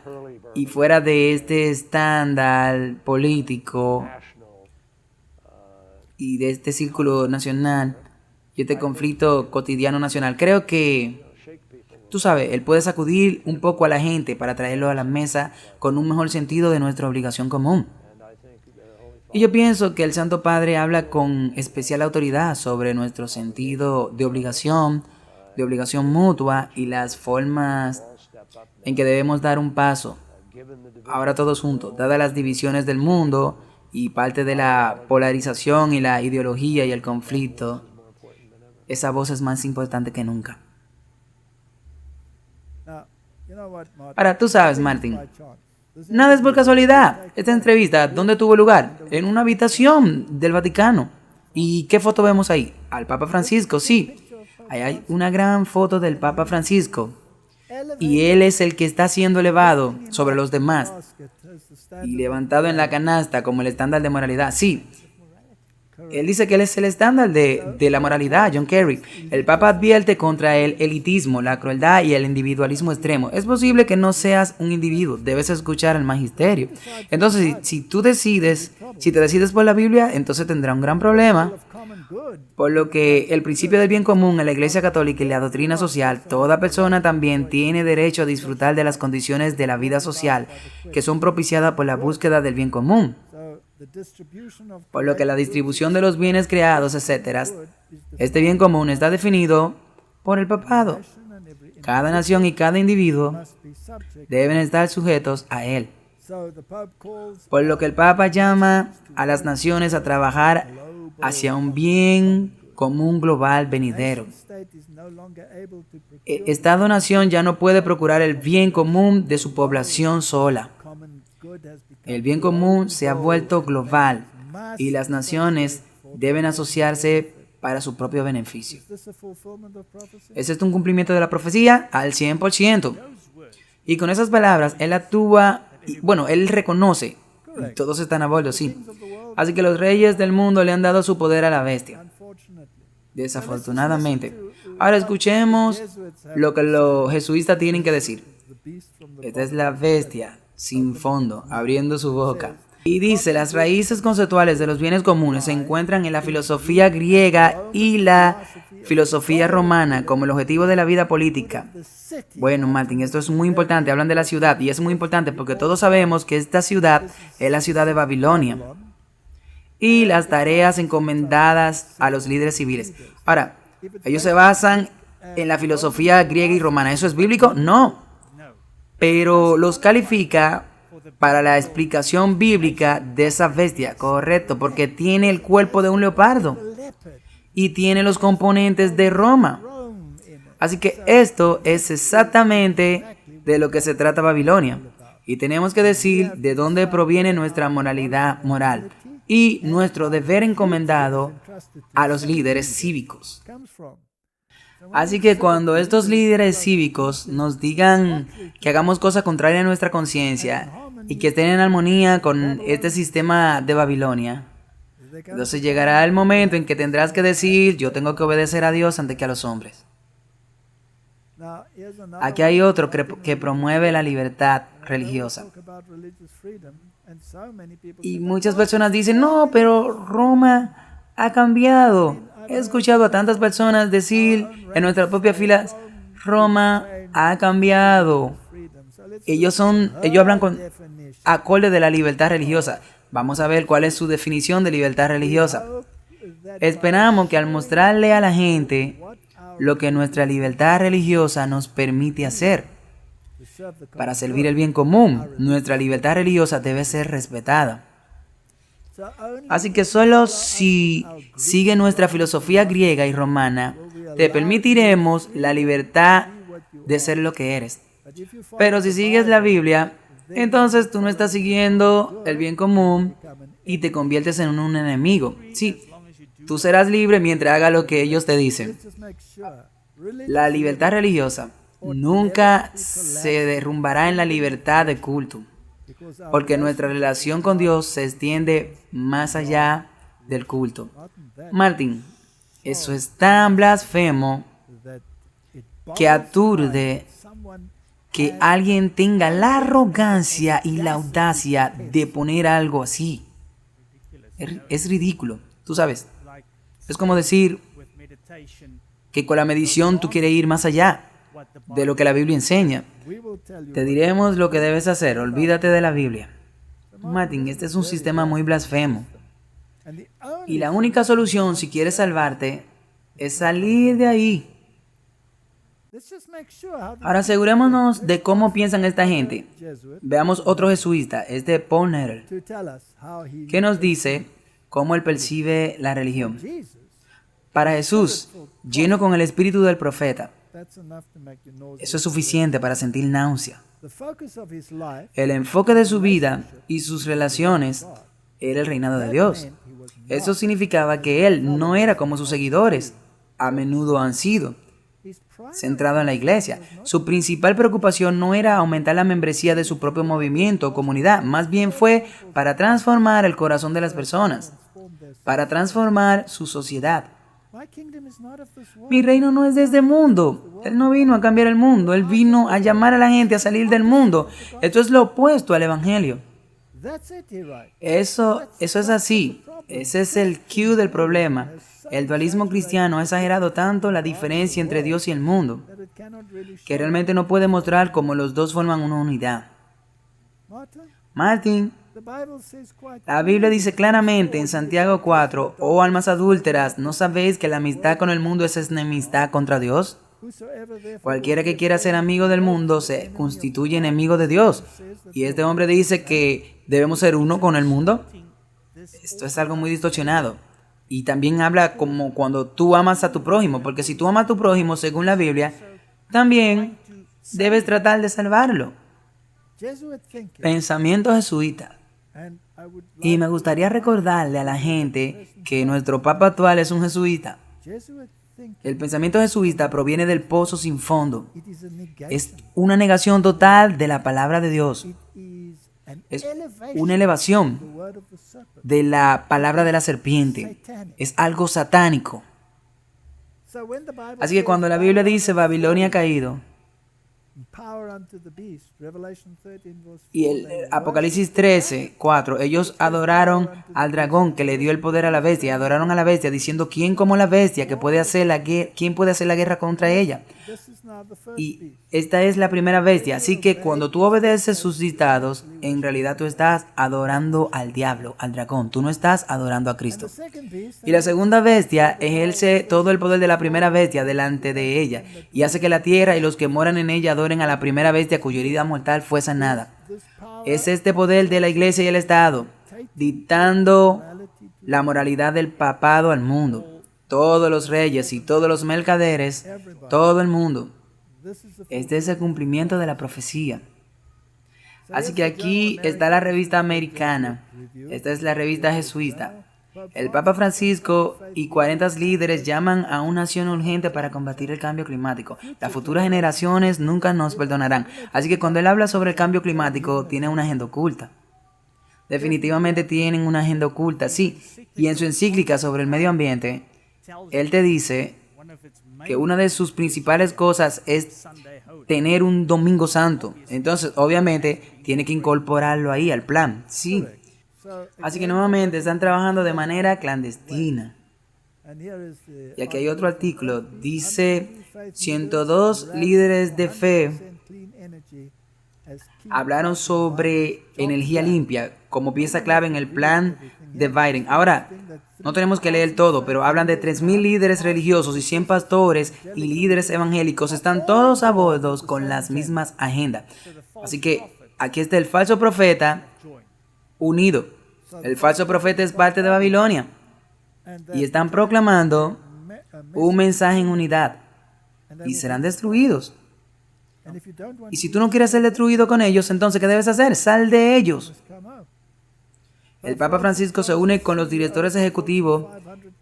y fuera de este estándar político y de este círculo nacional y este conflicto cotidiano nacional, creo que, tú sabes, Él puede sacudir un poco a la gente para traerlo a la mesa con un mejor sentido de nuestra obligación común. Y yo pienso que el Santo Padre habla con especial autoridad sobre nuestro sentido de obligación mutua y las formas en que debemos dar un paso. Ahora todos juntos, dadas las divisiones del mundo y parte de la polarización y la ideología y el conflicto, esa voz es más importante que nunca. Ahora, tú sabes, Martin, nada es por casualidad. Esta entrevista, ¿dónde tuvo lugar? En una habitación del Vaticano. ¿Y qué foto vemos ahí? Al Papa Francisco, sí. Ahí hay una gran foto del Papa Francisco. Y él es el que está siendo elevado sobre los demás y levantado en la canasta como el estándar de moralidad. Sí. Él dice que él es el estándar de la moralidad, John Kerry. El Papa advierte contra el elitismo, la crueldad y el individualismo extremo. Es posible que no seas un individuo, debes escuchar al magisterio. Entonces, si te decides por la Biblia, entonces tendrá un gran problema. Por lo que el principio del bien común en la Iglesia Católica y la doctrina social, toda persona también tiene derecho a disfrutar de las condiciones de la vida social que son propiciadas por la búsqueda del bien común. Por lo que la distribución de los bienes creados, etc., este bien común está definido por el papado. Cada nación y cada individuo deben estar sujetos a él. Por lo que el Papa llama a las naciones a trabajar hacia un bien común global venidero. Estado-nación ya no puede procurar el bien común de su población sola. El bien común se ha vuelto global y las naciones deben asociarse para su propio beneficio. ¿Es esto un cumplimiento de la profecía? Al 100%. Y con esas palabras, él actúa, él reconoce, y todos están a bordo, sí. Así que los reyes del mundo le han dado su poder a la bestia. Desafortunadamente. Ahora escuchemos lo que los jesuitas tienen que decir. Esta es la bestia sin fondo, abriendo su boca. Y dice, las raíces conceptuales de los bienes comunes se encuentran en la filosofía griega y la filosofía romana como el objetivo de la vida política. Bueno, Martín, esto es muy importante. Hablan de la ciudad y es muy importante porque todos sabemos que esta ciudad es la ciudad de Babilonia y las tareas encomendadas a los líderes civiles. Ahora, ellos se basan en la filosofía griega y romana. ¿Eso es bíblico? No. Pero los califica para la explicación bíblica de esa bestia, correcto, porque tiene el cuerpo de un leopardo y tiene los componentes de Roma. Así que esto es exactamente de lo que se trata Babilonia. Y tenemos que decir de dónde proviene nuestra moralidad moral y nuestro deber encomendado a los líderes cívicos. Así que cuando estos líderes cívicos nos digan que hagamos cosas contrarias a nuestra conciencia y que estén en armonía con este sistema de Babilonia, entonces llegará el momento en que tendrás que decir, yo tengo que obedecer a Dios antes que a los hombres. Aquí hay otro que promueve la libertad religiosa. Y muchas personas dicen, no, pero Roma ha cambiado. He escuchado a tantas personas decir en nuestras propias filas, Roma ha cambiado. Ellos hablan con acorde de la libertad religiosa. Vamos a ver cuál es su definición de libertad religiosa. Esperamos que al mostrarle a la gente lo que nuestra libertad religiosa nos permite hacer para servir el bien común, nuestra libertad religiosa debe ser respetada. Así que solo si sigue nuestra filosofía griega y romana, te permitiremos la libertad de ser lo que eres. Pero si sigues la Biblia, entonces tú no estás siguiendo el bien común y te conviertes en un enemigo. Sí, tú serás libre mientras hagas lo que ellos te dicen. La libertad religiosa nunca se derrumbará en la libertad de culto, porque nuestra relación con Dios se extiende más allá del culto. Martín, eso es tan blasfemo que aturde que alguien tenga la arrogancia y la audacia de poner algo así. Es ridículo, tú sabes. Es como decir que con la medición tú quieres ir más allá de lo que la Biblia enseña. Te diremos lo que debes hacer, olvídate de la Biblia. Martín, este es un sistema muy blasfemo. Y la única solución si quieres salvarte es salir de ahí. Ahora asegurémonos de cómo piensan esta gente. Veamos otro jesuita, es de Paul Nettle, que nos dice cómo él percibe la religión. Para Jesús, lleno con el espíritu del profeta, eso es suficiente para sentir náusea. El enfoque de su vida y sus relaciones era el reinado de Dios. Eso significaba que él no era como sus seguidores, a menudo han sido, centrado en la iglesia. Su principal preocupación no era aumentar la membresía de su propio movimiento o comunidad, más bien fue para transformar el corazón de las personas, para transformar su sociedad. Mi reino no es de este mundo. Él no vino a cambiar el mundo, él vino a llamar a la gente a salir del mundo. Esto es lo opuesto al evangelio. Eso es así. Ese es el cue del problema. El dualismo cristiano ha exagerado tanto la diferencia entre Dios y el mundo, que realmente no puede mostrar cómo los dos forman una unidad. Martín, la Biblia dice claramente en Santiago 4, oh almas adúlteras, ¿no sabéis que la amistad con el mundo es enemistad contra Dios? Cualquiera que quiera ser amigo del mundo se constituye enemigo de Dios. Y este hombre dice que debemos ser uno con el mundo. Esto es algo muy distorsionado. Y también habla como cuando tú amas a tu prójimo, porque si tú amas a tu prójimo, según la Biblia, también debes tratar de salvarlo. Pensamiento jesuita. Y me gustaría recordarle a la gente que nuestro Papa actual es un jesuita. El pensamiento jesuita proviene del pozo sin fondo. Es una negación total de la palabra de Dios. Es una elevación de la palabra de la serpiente. Es algo satánico. Así que cuando la Biblia dice Babilonia ha caído, y el Apocalipsis 13:4, ellos adoraron al dragón que le dio el poder a la bestia, adoraron a la bestia diciendo, ¿quién como la bestia que puede hacer quién puede hacer la guerra contra ella? Y esta es la primera bestia, así que cuando tú obedeces sus dictados, en realidad tú estás adorando al diablo, al dragón, tú no estás adorando a Cristo. Y la segunda bestia ejerce todo el poder de la primera bestia delante de ella, y hace que la tierra y los que moran en ella adoren a la primera bestia cuya herida mortal fue sanada. Es este poder de la iglesia y el Estado, dictando la moralidad del papado al mundo. Todos los reyes y todos los mercaderes, todo el mundo. Este es el cumplimiento de la profecía. Así que aquí está la revista americana. Esta es la revista jesuita. El Papa Francisco y 40 líderes llaman a una acción urgente para combatir el cambio climático. Las futuras generaciones nunca nos perdonarán. Así que cuando él habla sobre el cambio climático, tiene una agenda oculta. Definitivamente tienen una agenda oculta, sí. Y en su encíclica sobre el medio ambiente, él te dice que una de sus principales cosas es tener un domingo santo. Entonces, obviamente, tiene que incorporarlo ahí al plan. Sí. Así que nuevamente están trabajando de manera clandestina. Y aquí hay otro artículo. Dice 102 líderes de fe hablaron sobre energía limpia como pieza clave en el plan de Biden. Ahora, no tenemos que leer todo, pero hablan de 3,000 líderes religiosos y 100 pastores y líderes evangélicos. Están todos a bordo con las mismas agendas. Así que aquí está el falso profeta unido. El falso profeta es parte de Babilonia. Y están proclamando un mensaje en unidad. Y serán destruidos. Y si tú no quieres ser destruido con ellos, entonces ¿qué debes hacer? Sal de ellos. El Papa Francisco se une con los directores ejecutivos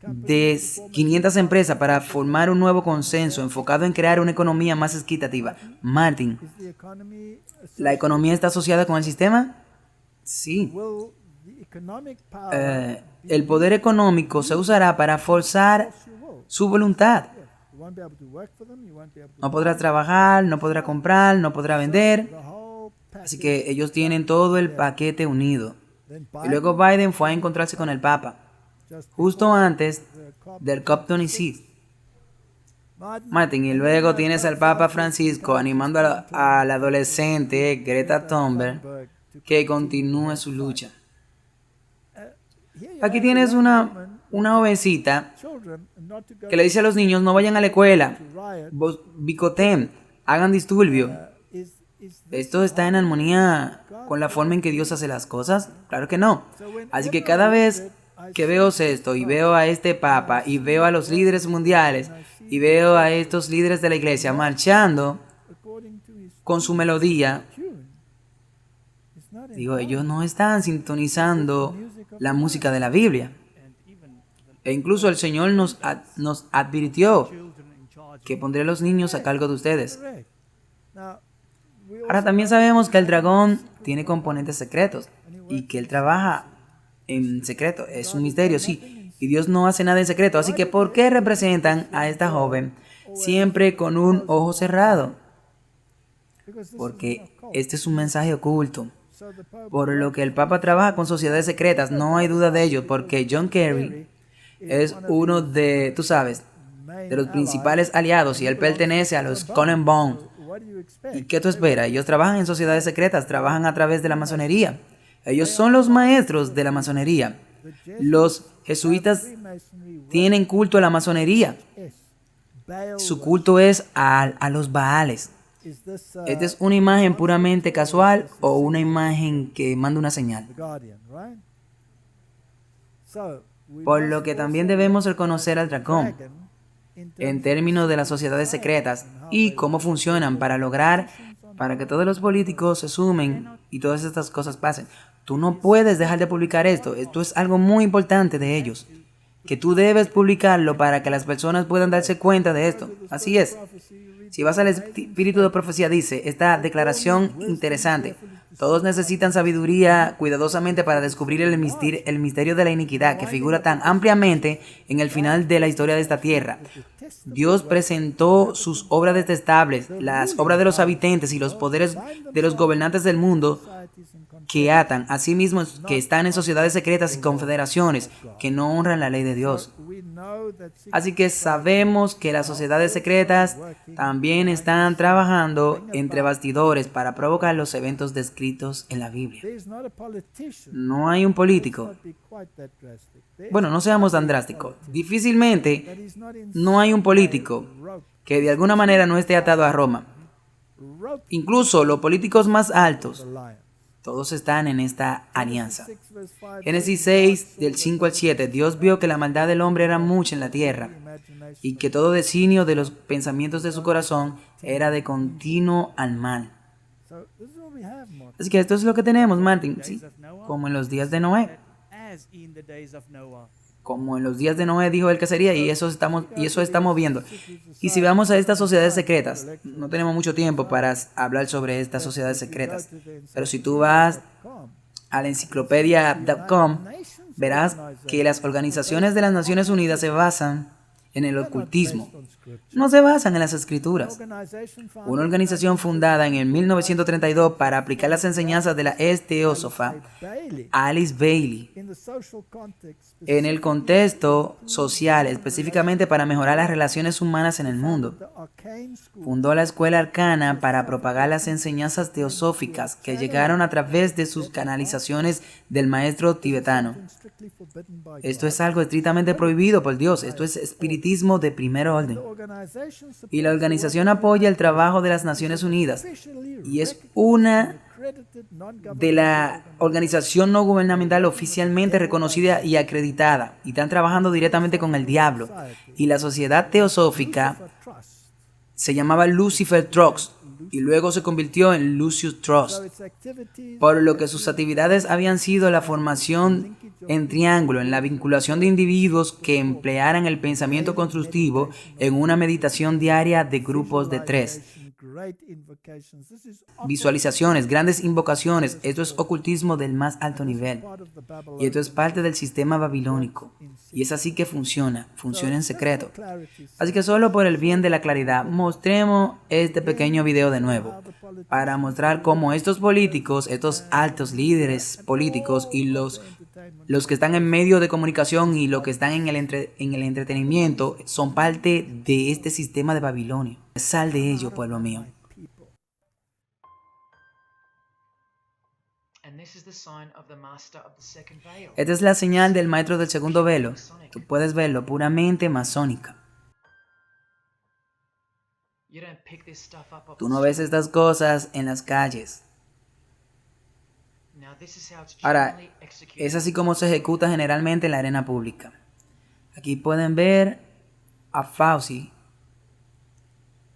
de 500 empresas para formar un nuevo consenso enfocado en crear una economía más equitativa. Martin, ¿la economía está asociada con el sistema? Sí. El poder económico se usará para forzar su voluntad. No podrá trabajar, no podrá comprar, no podrá vender. Así que ellos tienen todo el paquete unido. Y luego Biden fue a encontrarse con el Papa, justo antes del COP26. Martin, y luego tienes al Papa Francisco animando a la adolescente Greta Thunberg que continúe su lucha. Aquí tienes una jovencita que le dice a los niños no vayan a la escuela, bicoteen, hagan disturbio. ¿Esto está en armonía con la forma en que Dios hace las cosas? Claro que no. Así que cada vez que veo esto y veo a este Papa y veo a los líderes mundiales y veo a estos líderes de la iglesia marchando con su melodía, digo, ellos no están sintonizando la música de la Biblia. E incluso el Señor nos advirtió que pondré a los niños a cargo de ustedes. Ahora también sabemos que el dragón tiene componentes secretos y que él trabaja en secreto. Es un misterio, sí. Y Dios no hace nada en secreto. Así que ¿por qué representan a esta joven siempre con un ojo cerrado? Porque este es un mensaje oculto. Por lo que el Papa trabaja con sociedades secretas, no hay duda de ello, porque John Kerry es uno de, tú sabes, de los principales aliados y él pertenece a los Skull and Bones. ¿Y qué tú esperas? Ellos trabajan en sociedades secretas, trabajan a través de la masonería. Ellos son los maestros de la masonería. Los jesuitas tienen culto a la masonería. Su culto es a los Baales. ¿Esta es una imagen puramente casual o una imagen que manda una señal? Por lo que también debemos reconocer al dragón en términos de las sociedades secretas y cómo funcionan para lograr para que todos los políticos se sumen y todas estas cosas pasen. Tú no puedes dejar de publicar esto. Esto es algo muy importante de ellos, que tú debes publicarlo para que las personas puedan darse cuenta de esto. Así es. Si vas al espíritu de profecía, dice esta declaración interesante: Todos necesitan sabiduría cuidadosamente para descubrir el misterio de la iniquidad que figura tan ampliamente en el final de la historia de esta tierra. Dios presentó sus obras detestables, las obras de los habitantes y los poderes de los gobernantes del mundo que atan a sí mismos, que están en sociedades secretas y confederaciones que no honran la ley de Dios. Así que sabemos que las sociedades secretas también están trabajando entre bastidores para provocar los eventos descritos en la Biblia. No hay un político. Bueno, no seamos tan drásticos. Difícilmente no hay un político que de alguna manera no esté atado a Roma. Incluso los políticos más altos, todos están en esta alianza. Génesis 6, del 5 al 7, Dios vio que la maldad del hombre era mucha en la tierra y que todo designio de los pensamientos de su corazón era de continuo al mal. Así que esto es lo que tenemos, Martin, ¿sí? Como en los días de Noé. Como en los días de Noé dijo él que sería, y eso estamos viendo. Y si vamos a estas sociedades secretas, no tenemos mucho tiempo para hablar sobre estas sociedades secretas, pero si tú vas a la enciclopedia.com, verás que las organizaciones de las Naciones Unidas se basan en el ocultismo. No se basan en las escrituras. Una organización fundada en el 1932 para aplicar las enseñanzas de la teósofa Alice Bailey en el contexto social, específicamente para mejorar las relaciones humanas en el mundo. Fundó la Escuela Arcana para propagar las enseñanzas teosóficas que llegaron a través de sus canalizaciones del maestro tibetano. Esto es algo estrictamente prohibido por Dios. Esto es espiritismo de primer orden. Y la organización apoya el trabajo de las Naciones Unidas y es una de la organización no gubernamental oficialmente reconocida y acreditada, y están trabajando directamente con el diablo. Y la sociedad teosófica se llamaba Lucifer Trust y luego se convirtió en Lucius Trust, por lo que sus actividades habían sido la formación en triángulo, en la vinculación de individuos que emplearan el pensamiento constructivo en una meditación diaria de grupos de 3. Visualizaciones, grandes invocaciones, esto es ocultismo del más alto nivel. Y esto es parte del sistema babilónico. Y es así que funciona en secreto. Así que solo por el bien de la claridad, mostremos este pequeño video de nuevo, para mostrar cómo estos políticos, estos altos líderes políticos y los que están en medio de comunicación y los que están en el entretenimiento son parte de este sistema de Babilonia. Sal de ello, pueblo mío. Esta es la señal del maestro del segundo velo. Tú puedes verlo, puramente masónica. Tú no ves estas cosas en las calles. Ahora, es así como se ejecuta generalmente en la arena pública. Aquí pueden ver a Fauci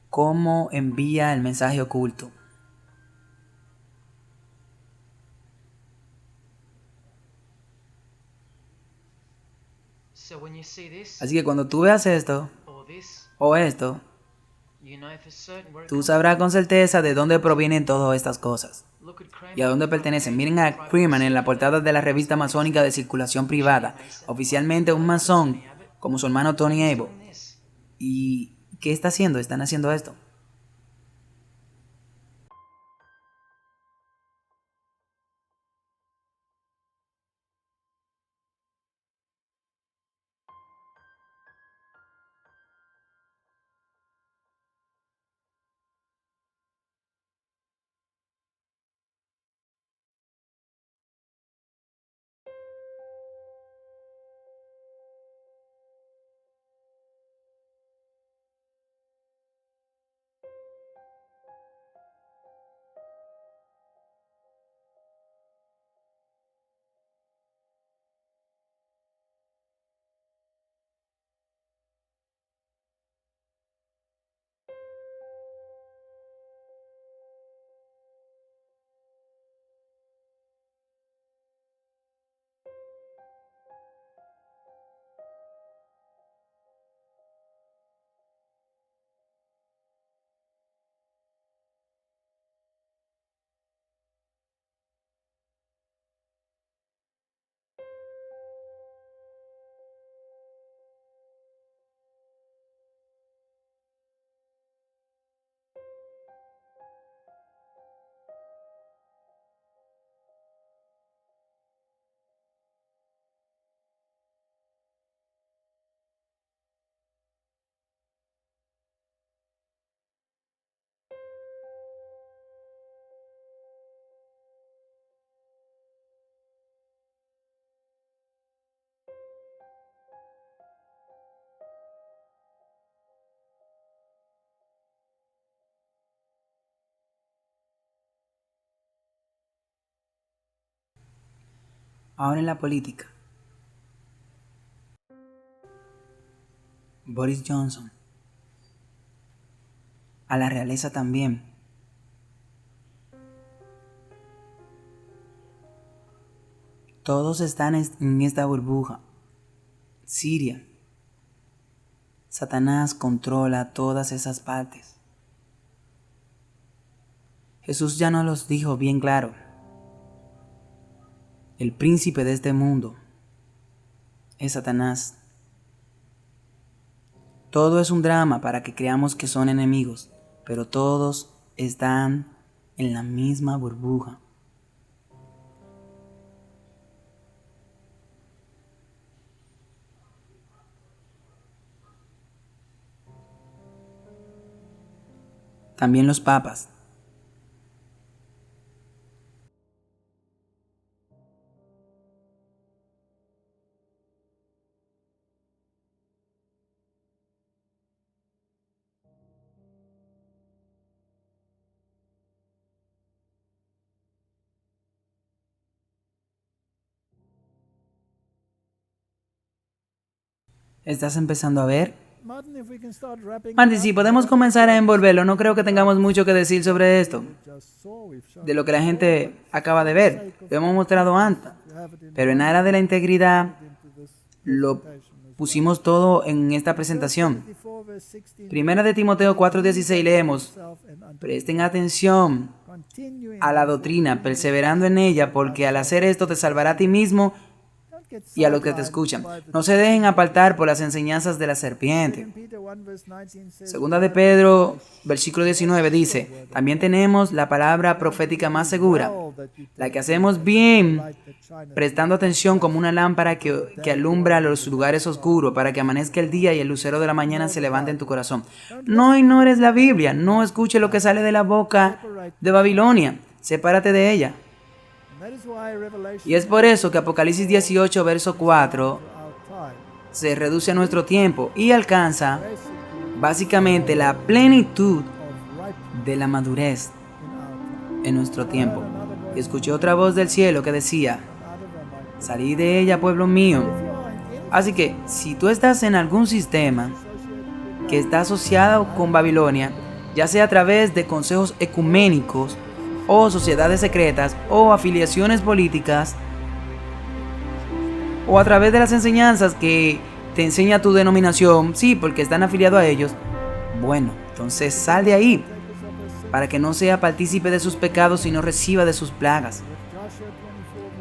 cómo envía el mensaje oculto. Así que cuando tú veas esto o esto, tú sabrás con certeza de dónde provienen todas estas cosas y a dónde pertenecen. Miren a Freeman en la portada de la revista masónica de circulación privada, oficialmente un masón como su hermano Tony Abel. ¿Y qué está haciendo? Están haciendo esto. Ahora en la política. Boris Johnson. A la realeza también. Todos están en esta burbuja. Siria. Satanás controla todas esas partes. Jesús ya nos los dijo bien claro. El príncipe de este mundo es Satanás. Todo es un drama para que creamos que son enemigos, pero todos están en la misma burbuja. También los papas. ¿Estás empezando a ver? Martin, si podemos comenzar a envolverlo, no creo que tengamos mucho que decir sobre esto. De lo que la gente acaba de ver, lo hemos mostrado antes. Pero en aras de la integridad, lo pusimos todo en esta presentación. Primera de Timoteo 4:16 leemos: presten atención a la doctrina, perseverando en ella, porque al hacer esto te salvará a ti mismo y a los que te escuchan. No se dejen apartar por las enseñanzas de la serpiente. Segunda de Pedro, versículo 19 dice: también tenemos la palabra profética más segura, la que hacemos bien, prestando atención como una lámpara que alumbra los lugares oscuros, para que amanezca el día y el lucero de la mañana se levante en tu corazón. No ignores la Biblia, no escuche lo que sale de la boca de Babilonia, sepárate de ella. Y es por eso que Apocalipsis 18, verso 4, se reduce a nuestro tiempo y alcanza básicamente la plenitud de la madurez en nuestro tiempo. Y escuché otra voz del cielo que decía: salid de ella, pueblo mío. Así que, si tú estás en algún sistema que está asociado con Babilonia, ya sea a través de consejos ecuménicos, o sociedades secretas, o afiliaciones políticas, o a través de las enseñanzas que te enseña tu denominación, sí, porque están afiliados a ellos, bueno, entonces sal de ahí, para que no sea partícipe de sus pecados, sino reciba de sus plagas.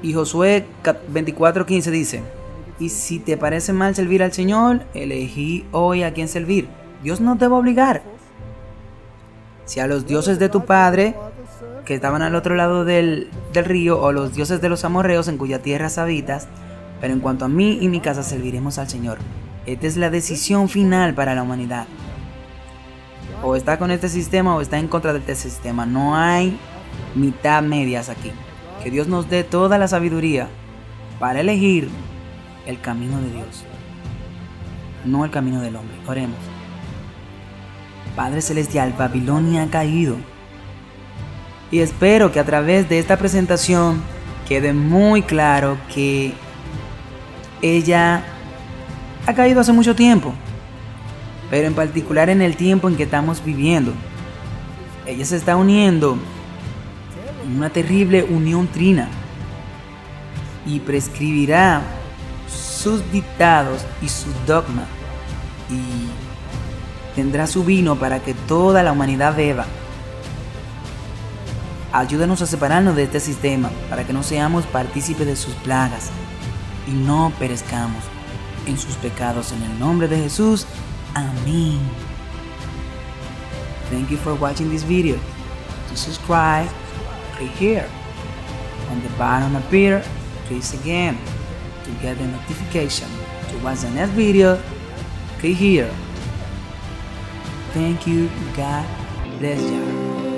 Y Josué 24:15 dice: y si te parece mal servir al Señor, elegí hoy a quién servir. Dios no te va a obligar. Si a los dioses de tu padre, que estaban al otro lado del río, o los dioses de los amorreos en cuya tierra habitas, pero en cuanto a mí y mi casa serviremos al Señor. Esta es la decisión final para la humanidad. O está con este sistema o está en contra de este sistema. No hay mitad medias aquí. Que Dios nos dé toda la sabiduría para elegir el camino de Dios, no el camino del hombre. Oremos. Padre Celestial, Babilonia ha caído. Y espero que a través de esta presentación quede muy claro que ella ha caído hace mucho tiempo, pero en particular en el tiempo en que estamos viviendo. Ella se está uniendo en una terrible unión trina y prescribirá sus dictados y su dogma, y tendrá su vino para que toda la humanidad beba. Ayúdanos a separarnos de este sistema para que no seamos partícipes de sus plagas y no perezcamos en sus pecados. En el nombre de Jesús. Amén. Thank you for watching this video. To subscribe, click here. On the bottom appear, please again. To get the notification to watch the next video, click here. Thank you. God bless you.